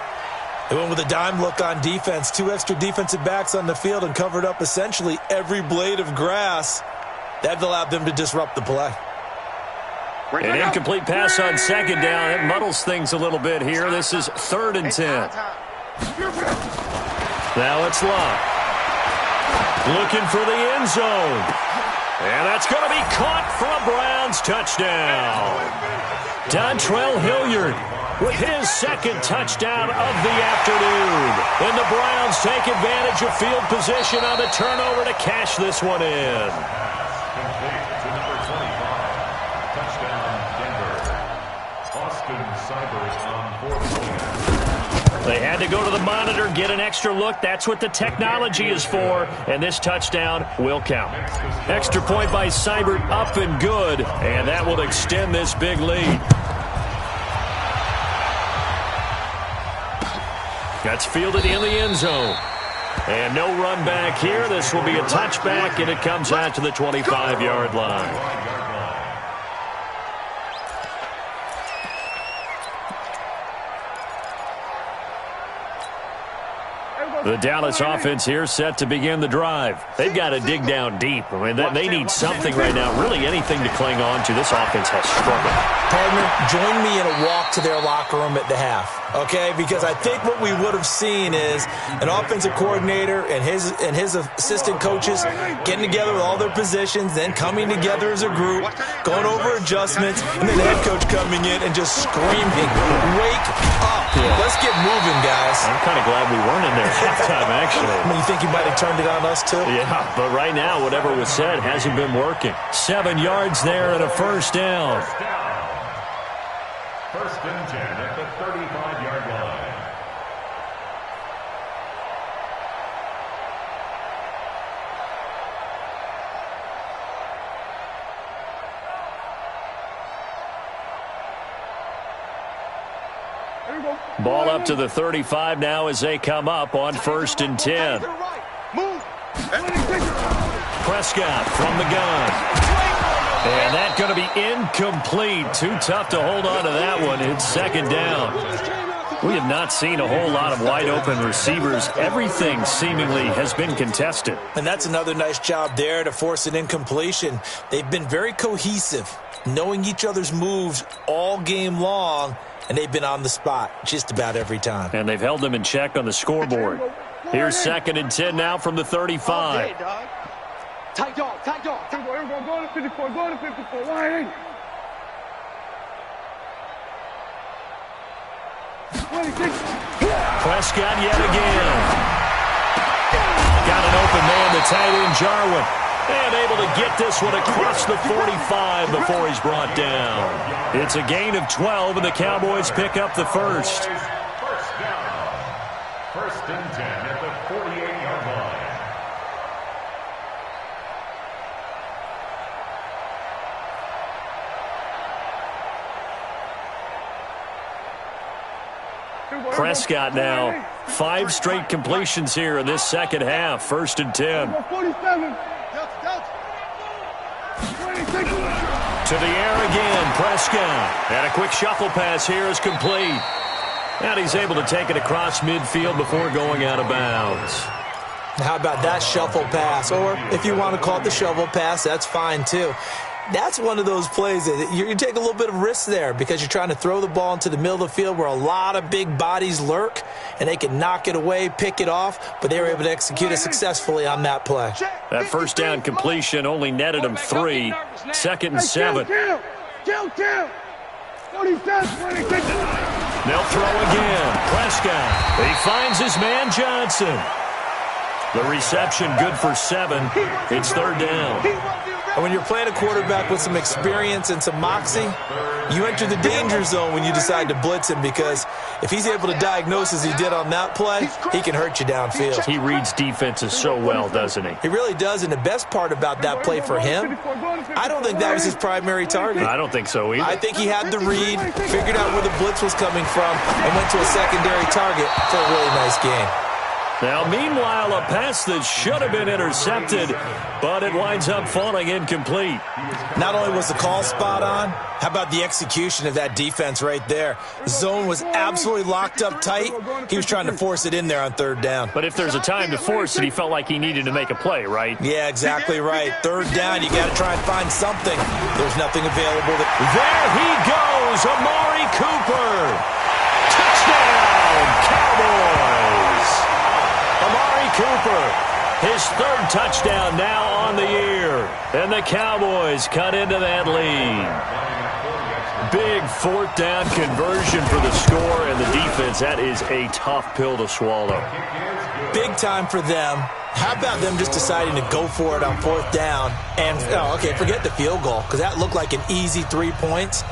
They went with a dime look on defense. 2 extra defensive backs on the field and covered up essentially every blade of grass. That allowed them to disrupt the play. An incomplete pass on 2nd down. It muddles things a little bit here. This is 3rd and 10. Now it's Locke. Looking for the end zone. And that's going to be caught for a Browns touchdown. Dontrell Hilliard with his second touchdown of the afternoon. And the Browns take advantage of field position on the turnover to cash this one in. Complete to number 25. Touchdown, Denver. Austin Seibert on 4th down. They had to go to the monitor, get an extra look. That's what the technology is for. And this touchdown will count. Extra point by Seibert, up and good. And that will extend this big lead. That's fielded in the end zone. And no run back here. This will be a touchback, and it comes out to the 25-yard line. The Dallas offense here set to begin the drive. They've got to dig down deep. I mean, they need something right now, really anything to cling on to. This offense has struggled. Partner, join me in a walk to their locker room at the half, okay? Because I think what we would have seen is an offensive coordinator and his assistant coaches getting together with all their positions, then coming together as a group, going over adjustments, and then the head coach coming in and just screaming, "Wake up. Let's get moving, guys." I'm kind of glad we weren't in there at halftime, actually. I mean, you think he might have turned it on us, too? Yeah, but right now, whatever was said hasn't been working. 7 yards there and a first down. First and 10 at the 35-yard line. Ball up to the 35 now as they come up on 1st and 10. Prescott from the gun. And that's going to be incomplete. Too tough to hold on to that one. It's 2nd down. We have not seen a whole lot of wide-open receivers. Everything seemingly has been contested. And that's another nice job there to force an incompletion. They've been very cohesive, knowing each other's moves all game long, and they've been on the spot just about every time. And they've held them in check on the scoreboard. Here's 2nd and 10 now from the 35. Tight dog, tight dog. Go to 54, go to 54. Wide in. 26. Prescott yet again. Got an open man, the tight end Jarwin. And able to get this one across the 45 before he's brought down. It's a gain of 12, and the Cowboys pick up the first. First down. 1st and 10 at the 48-yard line. Prescott now, 5 straight completions here in this second half. 1st and 10. 47. To the air again, Prescott. And a quick shuffle pass here is complete. And he's able to take it across midfield before going out of bounds. How about that shuffle pass? Or if you want to call it the shovel pass, that's fine too. That's one of those plays that you take a little bit of risk there because you're trying to throw the ball into the middle of the field where a lot of big bodies lurk, and they can knock it away, pick it off, but they were able to execute it successfully on that play. That first down completion only netted them 3. 2nd and 7. Kill. 47. They'll throw again. Prescott. He finds his man Johnson. The reception good for 7. It's 3rd down. And when you're playing a quarterback with some experience and some moxie, you enter the danger zone when you decide to blitz him, because if he's able to diagnose as he did on that play, he can hurt you downfield. He reads defenses so well, doesn't he? He really does, and the best part about that play for him, I don't think that was his primary target. I don't think so either. I think he had the read, figured out where the blitz was coming from, and went to a secondary target for a really nice game. Now, meanwhile, a pass that should have been intercepted, but it winds up falling incomplete. Not only was the call spot on, how about the execution of that defense right there? The zone was absolutely locked up tight. He was trying to force it in there on 3rd down. But if there's a time to force it, he felt like he needed to make a play, right? Yeah, exactly right. 3rd down, you got to try and find something. There's nothing available. There he goes, Amari Cooper. Touchdown, Cowboys. Amari Cooper, his 3rd touchdown now on the year. And the Cowboys cut into that lead. Big fourth down conversion for the score, and the defense, that is a tough pill to swallow. Big time for them. How about them just deciding to go for it on fourth down? And, forget the field goal, because that looked like an easy 3 points.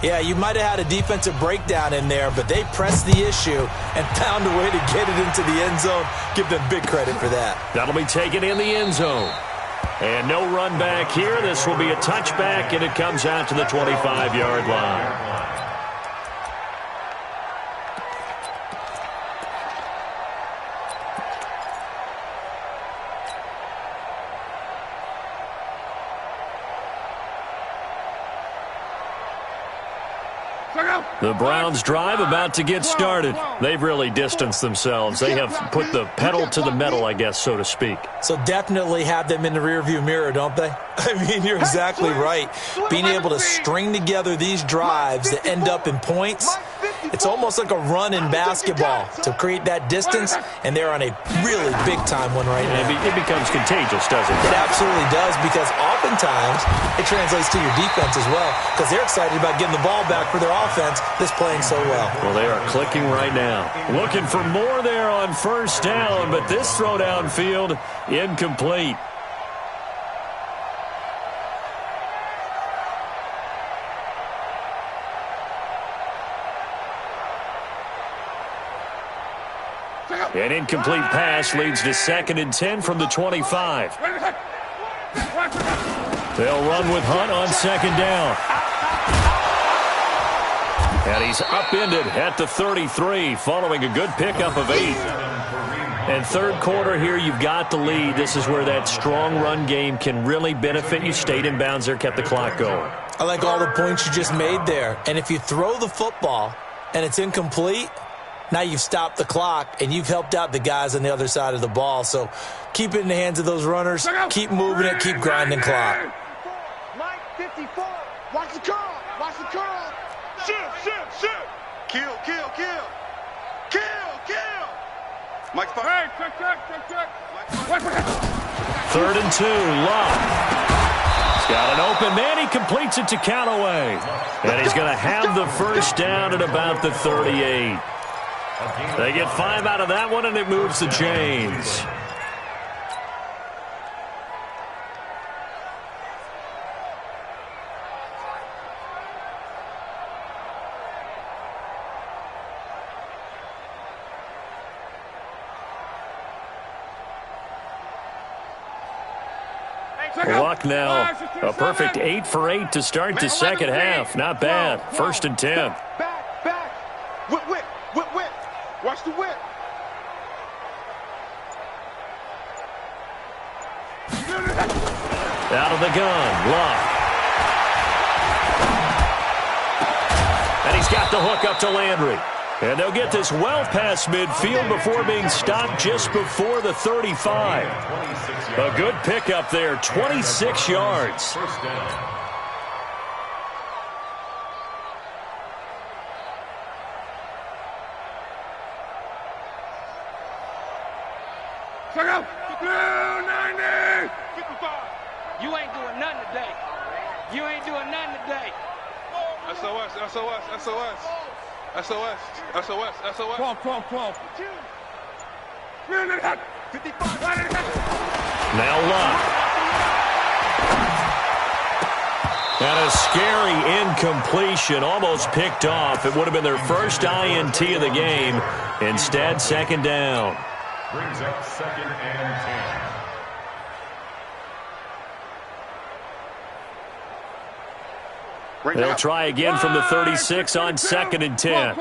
Yeah, you might have had a defensive breakdown in there, but they pressed the issue and found a way to get it into the end zone. Give them big credit for that. That'll be taken in the end zone. And no run back here. This will be a touchback, and it comes out to the 25-yard line. The Browns drive about to get started. They've really distanced themselves. They have put the pedal to the metal, I guess, so to speak. So definitely have them in the rearview mirror, don't they? I mean, you're exactly right. Being able to string together these drives that end up in points, it's almost like a run in basketball to create that distance, and they're on a really big-time one right now. It becomes contagious, doesn't it? It absolutely does, because oftentimes it translates to your defense as well, because they're excited about getting the ball back for their offense that's playing so well. Well, they are clicking right now. Looking for more there on first down, but this throw downfield, incomplete. An incomplete pass leads to 2nd and 10 from the 25. They'll run with Hunt on 2nd down. And he's upended at the 33 following a good pickup of 8. And third quarter here, you've got the lead. This is where that strong run game can really benefit you. Stayed in bounds there, kept the clock going. I like all the points you just made there. And if you throw the football and it's incomplete, now you've stopped the clock, and you've helped out the guys on the other side of the ball. So keep it in the hands of those runners. Keep moving it. Keep grinding clock. Mike, 54. Watch the curl. Watch the curl. Shoot. Kill. Mike's fine. Hey, check. 3rd and 2, Love. He's got an open man. He completes it to Callaway. And he's going to have the first down at about the 38. They get 5 out of that one, and it moves the chains. Luck now, a perfect 8 for 8 to start the second half. Not bad. 1st and 10. Back. Whip. Watch the whip. Out of the gun, Luck. And he's got the hook up to Landry. And they'll get this well past midfield before being stopped just before the 35. A good pickup there, 26 yards. Check out. 90. 55. You ain't doing nothing today. You ain't doing nothing today. SOS. 12. 55. Now Luck. And a scary incompletion, almost picked off. It would have been their first INT of the game. Instead, 2nd down. Brings up 2nd and 10. They'll try again from the 36 on 2nd and 10.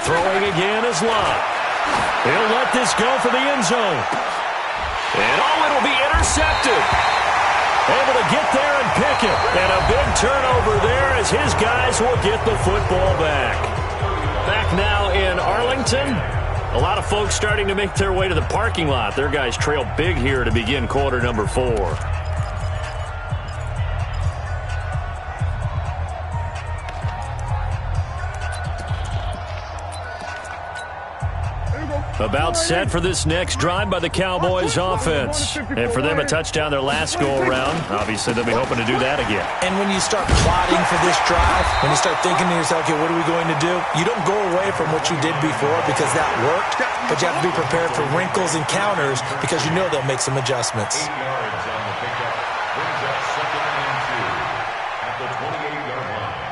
Throwing again is Love. He'll let this go for the end zone. And it'll be intercepted. Able to get there and pick it. And a big turnover there as his guys will get the football back. Back now in Arlington. A lot of folks starting to make their way to the parking lot. Their guys trail big here to begin quarter number 4. About set for this next drive by the Cowboys offense. And for them, a touchdown their last go-around. Obviously, they'll be hoping to do that again. And when you start plotting for this drive, when you start thinking to yourself, okay, what are we going to do? You don't go away from what you did before because that worked, but you have to be prepared for wrinkles and counters because you know they'll make some adjustments. 8 yards on the pickup. Brings up 2nd and 2 at the 28-yard line.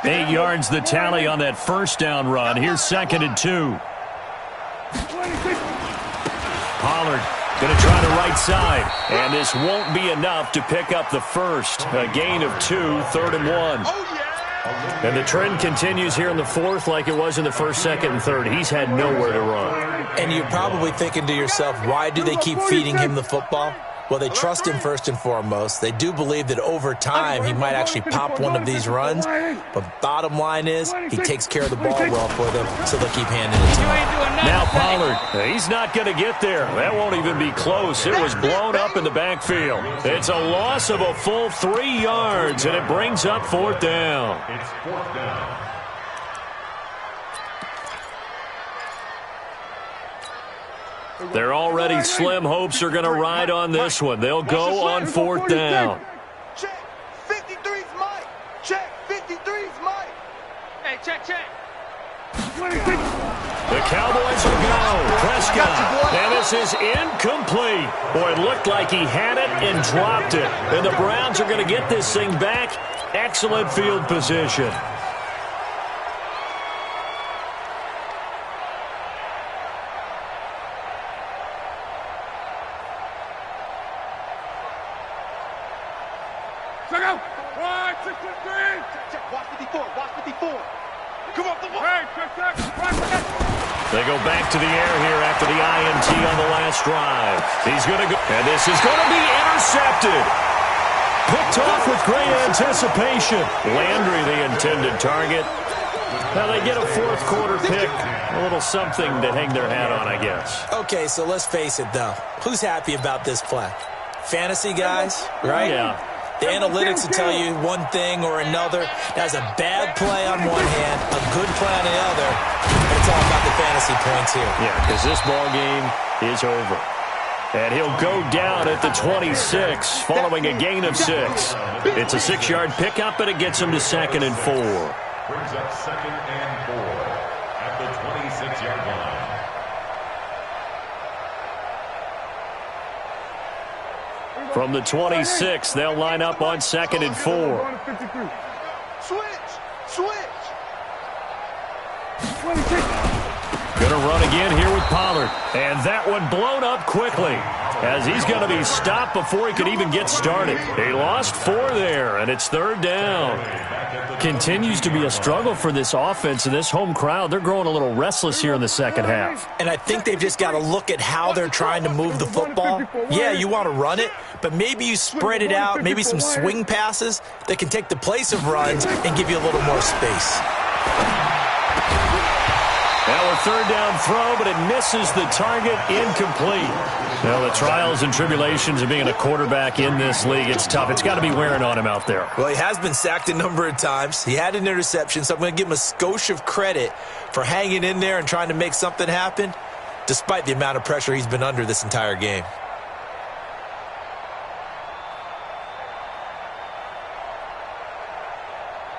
8 yards the tally on that first down run. Here's 2nd and 2. Pollard going to try the right side. And this won't be enough to pick up the first. A gain of 2, 3rd and 1. And the trend continues here in the fourth like it was in the first, second, and third. He's had nowhere to run. And you're probably thinking to yourself, why do they keep feeding him the football? Well, they trust him first and foremost. They do believe that over time he might actually pop one of these runs. But bottom line is he takes care of the ball well for them, so they'll keep handing it to him. Now Pollard, he's not going to get there. That won't even be close. It was blown up in the backfield. It's a loss of a full 3 yards, and it brings up 4th down. It's 4th down. Their already slim hopes are going to ride on this one. They'll go on 4th down. Check. 53's Mike. Check. 53's Mike. Hey, check. The Cowboys will go. Prescott. And this is incomplete. Boy, it looked like he had it and dropped it. And the Browns are going to get this thing back. Excellent field position. They go back to the air here after the INT on the last drive. He's going to go, and this is going to be intercepted. Picked off with great anticipation. Landry, the intended target. Now they get a fourth quarter pick. A little something to hang their hat on, I guess. Okay, so let's face it, though. Who's happy about this play? Fantasy guys, right? Yeah. The analytics will tell you one thing or another. That's a bad play on one hand, a good play on the other. But it's all about the fantasy points here. Yeah, because this ball game is over. And he'll go down at the 26 following a gain of 6. It's a 6-yard pickup, and it gets him to 2nd and 4. Brings up 2nd and 4 at the 26-yard line. From the 26, they'll line up on 2nd and 4. Switch. Going to run again here with Pollard. And that one blown up quickly as he's going to be stopped before he could even get started. He lost 4 there, and it's 3rd down. Continues to be a struggle for this offense and this home crowd. They're growing a little restless here in the second half. And I think they've just got to look at how they're trying to move the football. Yeah, you want to run it, but maybe you spread it out, maybe some swing passes that can take the place of runs and give you a little more space. Now a 3rd down throw, but it misses the target, incomplete. Well, the trials and tribulations of being a quarterback in this league, it's tough. It's got to be wearing on him out there. Well, he has been sacked a number of times. He had an interception, so I'm going to give him a skosh of credit for hanging in there and trying to make something happen, despite the amount of pressure he's been under this entire game.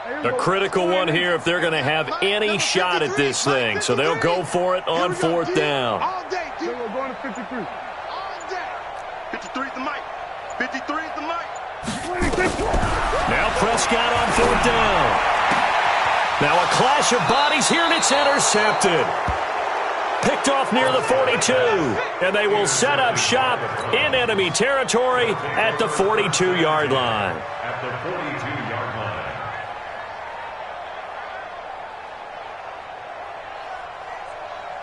A critical one here if they're going to have any shot at this thing. So they'll go for it on 4th down. All day, dude. We're going to 53. All day. 53 is the mic. 53 is the mic. Now Prescott on 4th down. Now a clash of bodies here, and it's intercepted. Picked off near the 42. And they will set up shop in enemy territory at the 42-yard line. At the 42-yard line.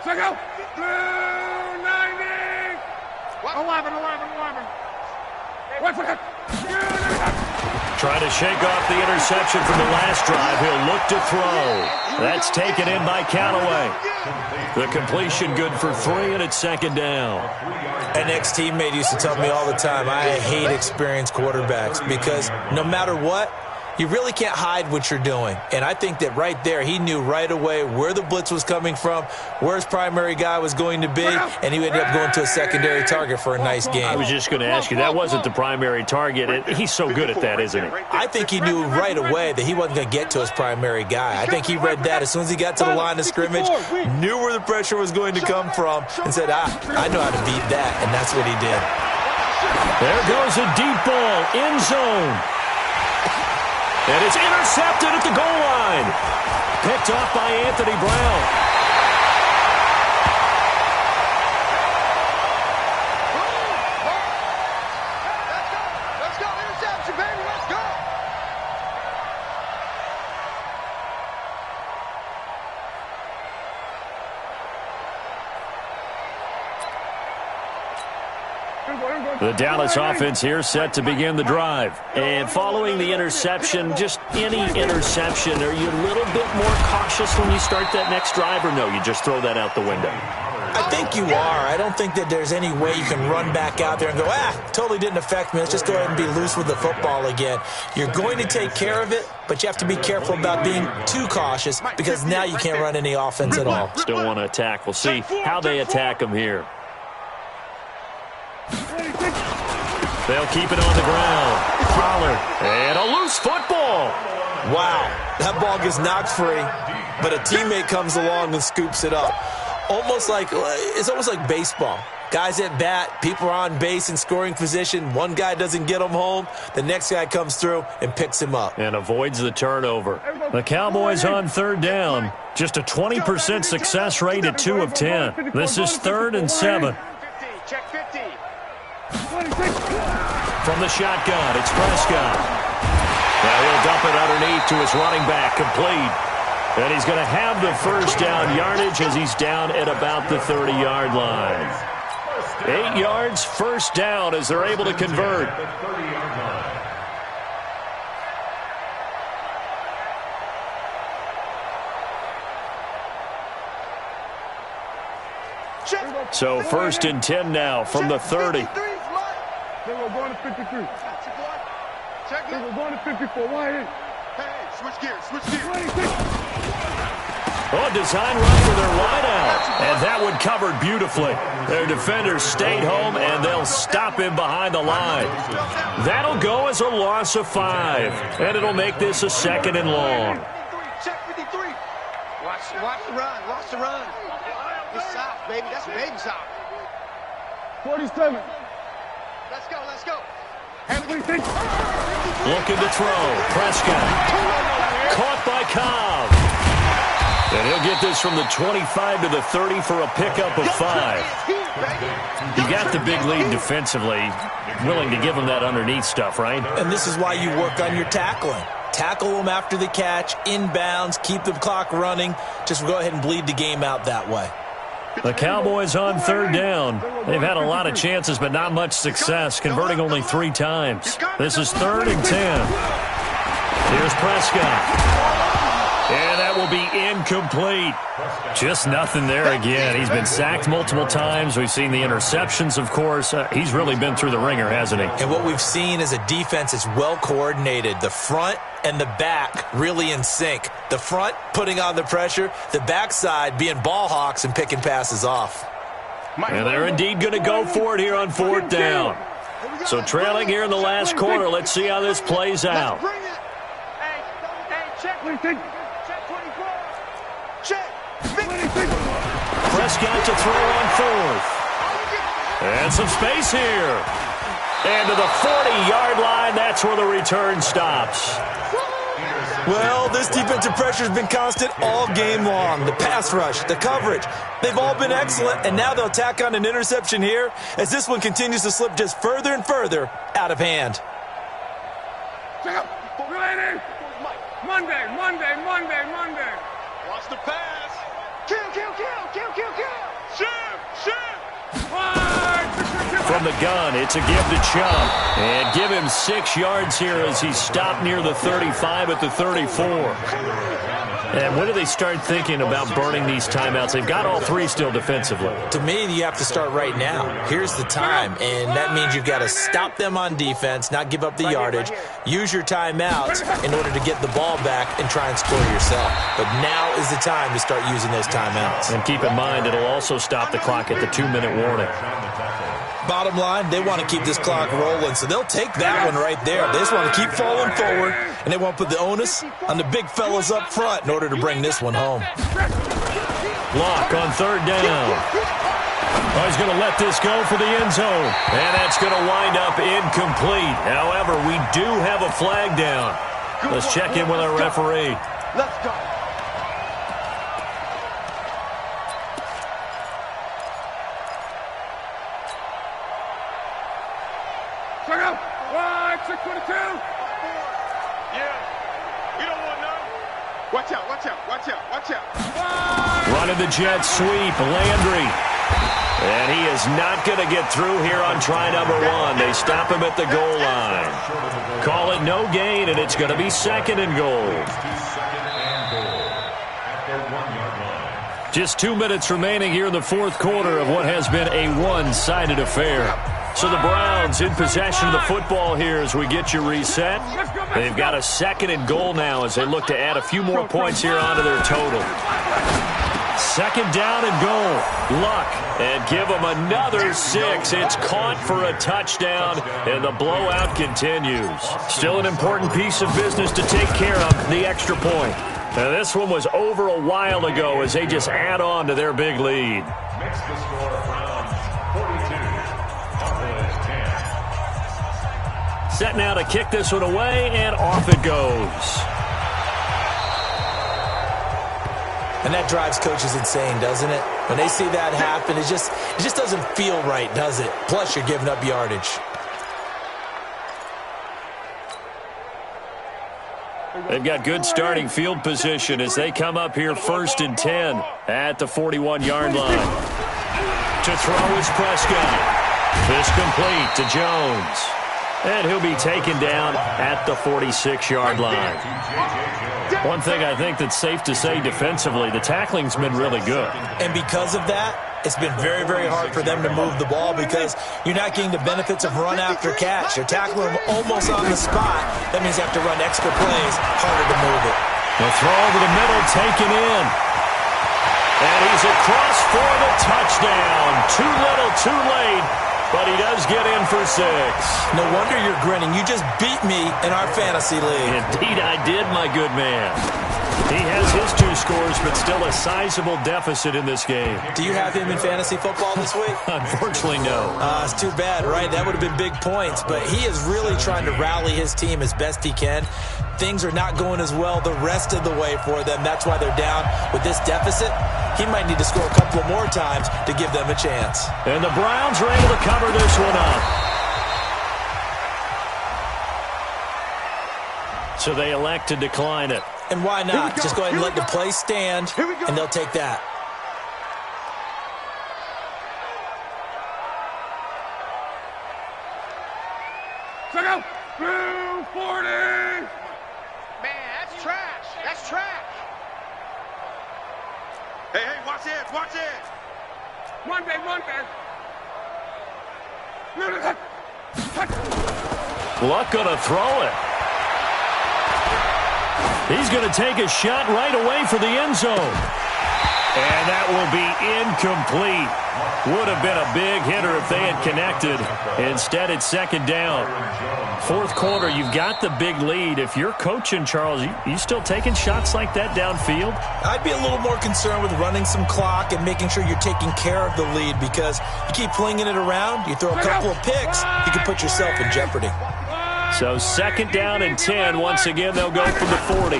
Check out. 290. 11. What's it? Trying to shake off the interception from the last drive. He'll look to throw. That's taken in by Callaway. The completion good for 3, and it's 2nd down. An ex-teammate used to tell me all the time, I hate experienced quarterbacks because no matter what, You really can't hide what you're doing. And I think that right there, he knew right away where the blitz was coming from, where his primary guy was going to be, and he ended up going to a secondary target for a nice game. I was just going to ask you, that wasn't the primary target. And he's so good at that, isn't he? I think he knew right away that he wasn't going to get to his primary guy. I think he read that as soon as he got to the line of scrimmage, knew where the pressure was going to come from, and said, I know how to beat that, and that's what he did. There goes a deep ball, end zone. And it's intercepted at the goal line. Picked off by Anthony Brown. Let's go. Interception, baby. Let's go. The Dallas offense here set to begin the drive. And following the interception, just any interception, are you a little bit more cautious when you start that next drive, or no, you just throw that out the window? I think you are. I don't think that there's any way you can run back out there and go, totally didn't affect me. Let's just go ahead and be loose with the football again. You're going to take care of it, but you have to be careful about being too cautious because now you can't run any offense at all. Still want to attack. We'll see how they attack him here. They'll keep it on the ground. Pollard. And a loose football. Wow. That ball gets knocked free, but a teammate comes along and scoops it up. It's almost like baseball. Guys at bat, people are on base in scoring position. One guy doesn't get him home. The next guy comes through and picks him up. And avoids the turnover. The Cowboys on third down. Just a 20% success rate at 2 of 10. This is 3rd and 7. Check 50. From the shotgun, it's Prescott. Now he'll dump it underneath to his running back, complete. And he's going to have the first down yardage as he's down at about the 30-yard line. 8 yards, first down as they're able to convert. So 1st and 10 now from the 30. Then we're going to 53. Check it. We're going to 54. Why here? Hey, switch gears. Oh, design run for their wideout. And that one covered beautifully. Their defenders stayed home, and they'll stop him behind the line. That'll go as a loss of 5. And it'll make this a 2nd and long. Check 53. Watch the run. Watch the run. It's south, baby. That's baby south. 47. Let's go. Looking to throw. Prescott. Caught by Cobb. And he'll get this from the 25 to the 30 for a pickup of 5. You got the big lead defensively. Willing to give him that underneath stuff, right? And this is why you work on your tackling. Tackle them after the catch, inbounds, keep the clock running. Just go ahead and bleed the game out that way. The Cowboys on third down. They've had a lot of chances, but not much success, converting only 3 times. This is 3rd and 10. Here's Prescott. And that will be incomplete. Just nothing there again. He's been sacked multiple times. We've seen the interceptions, of course. He's really been through the ringer, hasn't he? And what we've seen is a defense that's well coordinated. The front and the back really in sync. The front putting on the pressure, the backside being ball hawks and picking passes off. And they're indeed going to go for it here on 4th down. So trailing here in the last quarter. Let's see how this plays out. Prescott to throw on 4th. And some space here. And to the 40-yard line, that's where the return stops. Well, this defensive pressure has been constant all game long. The pass rush, the coverage, they've all been excellent, and now they'll tack on an interception here as this one continues to slip just further and further out of hand. Monday. Watch the pass. Kill. Shoot. From the gun, it's a give to Chubb. And give him 6 yards here as he's stopped near the 35 at the 34. And when do they start thinking about burning these timeouts? They've got all three still defensively. To me, you have to start right now. Here's the time, and that means you've got to stop them on defense, not give up the yardage, use your timeouts in order to get the ball back and try and score yourself. But now is the time to start using those timeouts. And keep in mind, it'll also stop the clock at the 2-minute warning. Bottom line, they want to keep this clock rolling, so they'll take that one right there. They just want to keep falling forward, and they want to put the onus on the big fellas up front in order to bring this one home. Lock on third down. Oh, he's going to let this go for the end zone, and that's going to wind up incomplete. However, we do have a flag down. Let's check in with our referee. Let's go. Check out. 622. Yeah. You don't want none. Watch out, watch out, watch out, watch out. Running the jet sweep, Landry. And he is not going to get through here on try number one. They stop him at the goal line. Call it no gain, and it's going to be second and goal. Just 2 minutes remaining here in the fourth quarter of what has been a one-sided affair. So the Browns in possession of the football here as we get you reset. They've got a second and goal now as they look to add a few more points here onto their total. Second down and goal. Luck, and give them another 6. It's caught for a touchdown, and the blowout continues. Still an important piece of business to take care of, the extra point. Now, this one was over a while ago as they just add on to their big lead. Makes the score Browns 42, Cowboys 10. Set now to kick this one away, and off it goes. And that drives coaches insane, doesn't it? When they see that happen, it just doesn't feel right, does it? Plus, you're giving up yardage. They've got good starting field position as they come up here 1st and 10 at the 41-yard line. To throw is Prescott. This complete to Jones. And he'll be taken down at the 46-yard line. One thing I think that's safe to say defensively, the tackling's been really good. And because of that, it's been very, very hard for them to move the ball because you're not getting the benefits of run after catch. You're tackling them almost on the spot. That means you have to run extra plays, harder to move it. The throw over the middle, taken in. And he's across for the touchdown. Too little, too late, but he does get in for 6. No wonder you're grinning. You just beat me in our fantasy league. Indeed I did, my good man. He has his 2 scores, but still a sizable deficit in this game. Do you have him in fantasy football this week? Unfortunately, no. It's too bad, right? That would have been big points, but he is really trying to rally his team as best he can. Things are not going as well the rest of the way for them. That's why they're down with this deficit. He might need to score a couple of more times to give them a chance. And the Browns are able to cover this one up. So they elect to decline it. And why not? Just go ahead and let the play stand, and they'll take that. Check out. 240. Man, that's trash. That's trash. Hey, watch it, watch it. Monday. Luck gonna throw it. He's going to take a shot right away for the end zone. And that will be incomplete. Would have been a big hitter if they had connected. Instead, it's second down. Fourth quarter, you've got the big lead. If you're coaching, Charles, you still taking shots like that downfield? I'd be a little more concerned with running some clock and making sure you're taking care of the lead because you keep flinging it around, you throw a couple of picks, you can put yourself in jeopardy. So second down and 10. Once again, they'll go from the 40.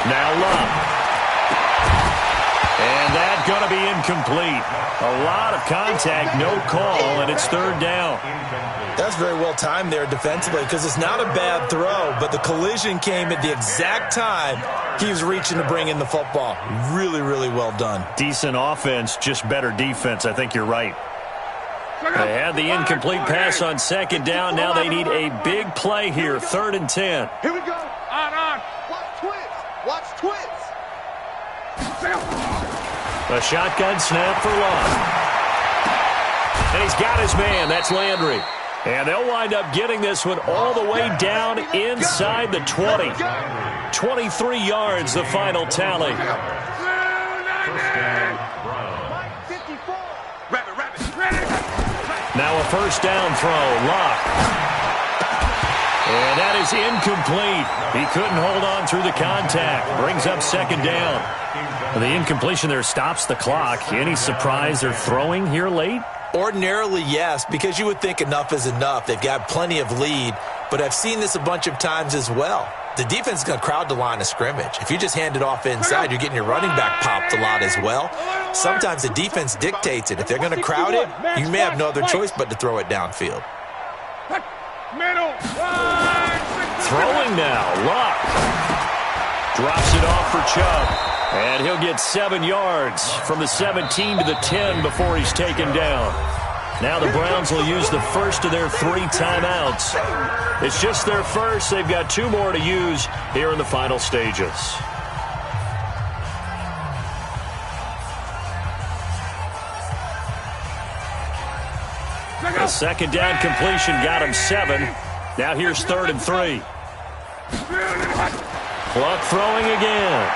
Now Luck. And that's going to be incomplete. A lot of contact, no call, and it's third down. That's very well timed there defensively because it's not a bad throw, but the collision came at the exact time he was reaching to bring in the football. Really, really well done. Decent offense, just better defense. I think you're right. They had the incomplete pass on second down. Now they need a big play here. 3rd and 10. Here we go. On. Watch twins. Watch twins. A shotgun snap for Love. And he's got his man. That's Landry. And they'll wind up getting this one all the way down inside the 20. 23 yards, the final tally. Now a first down throw. Locke. And that is incomplete. He couldn't hold on through the contact. Brings up second down. The incompletion there stops the clock. Any surprise they're throwing here late? Ordinarily, yes, because you would think enough is enough. They've got plenty of lead, but I've seen this a bunch of times as well. The defense is going to crowd the line of scrimmage. If you just hand it off inside, you're getting your running back popped a lot as well. Sometimes the defense dictates it. If they're going to crowd it, you may have no other choice but to throw it downfield. Throwing now, Locke. Drops it off for Chubb. And he'll get 7 yards from the 17 to the 10 before he's taken down. Now the Browns will use the first of their 3 timeouts. It's just their first. They've got 2 more to use here in the final stages. The second down completion got him 7. Now here's 3rd and 3. Clock throwing again.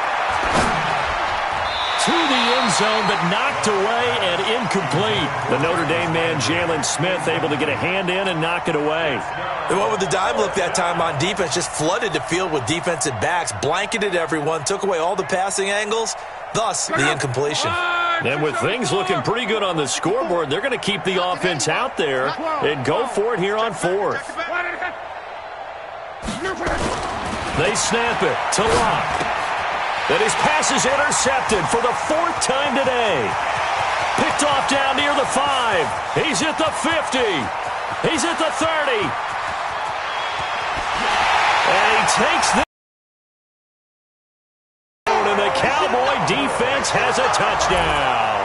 To the end zone, but knocked away and incomplete. The Notre Dame man, Jalen Smith, able to get a hand in and knock it away. And what with the dime look that time on defense, just flooded the field with defensive backs, blanketed everyone, took away all the passing angles, thus the incompletion. And with things looking pretty good on the scoreboard, they're going to keep the offense out there and go for it here on 4th. They snap it to Locke. And his pass is intercepted for the 4th time today. Picked off down near the 5. He's at the 50. He's at the 30. And he takes this. And the Cowboy defense has a touchdown.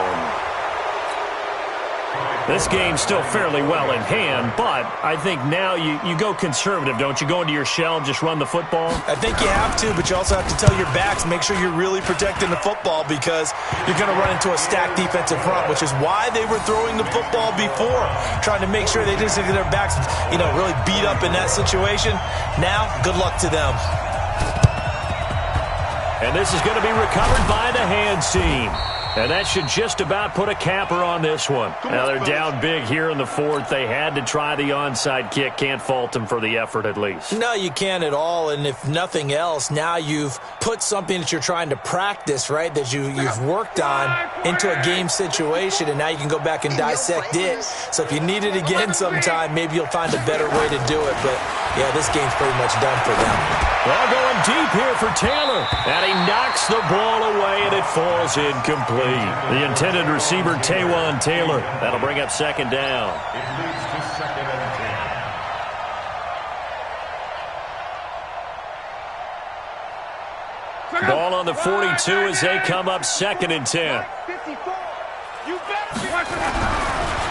This game's still fairly well in hand, but I think now you go conservative, don't you? Go into your shell and just run the football? I think you have to, but you also have to tell your backs, make sure you're really protecting the football because you're going to run into a stacked defensive front, which is why they were throwing the football before, trying to make sure they didn't get their backs, really beat up in that situation. Now, good luck to them. And this is going to be recovered by the hands team. And that should just about put a capper on this one. Now they're down big here in the 4th. They had to try the onside kick. Can't fault them for the effort at least. No, you can't at all. And if nothing else, now you've put something that you're trying to practice, right, that you've worked on into a game situation, and now you can go back and dissect it. So if you need it again sometime, maybe you'll find a better way to do it. But, yeah, this game's pretty much done for them. Well, going deep here for Taylor. And he knocks the ball away, and it falls incomplete. The intended receiver, Taywan Taylor. That'll bring up second down. It leads to 2nd and 10. Ball on the 42 as they come up 2nd and 10.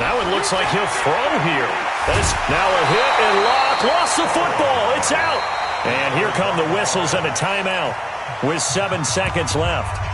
Now it looks like he'll throw here. That is now a hit, and Locke lost the football. It's out. And here come the whistles and a timeout with 7 seconds left.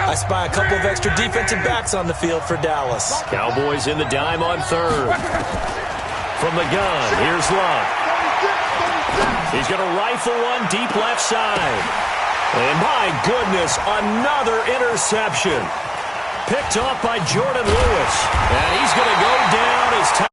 I spy a couple of extra defensive backs on the field for Dallas. Cowboys in the dime on 3rd. From the gun, here's Love. He's going to rifle one deep left side. And my goodness, another interception. Picked off by Jordan Lewis. And he's going to go down as time.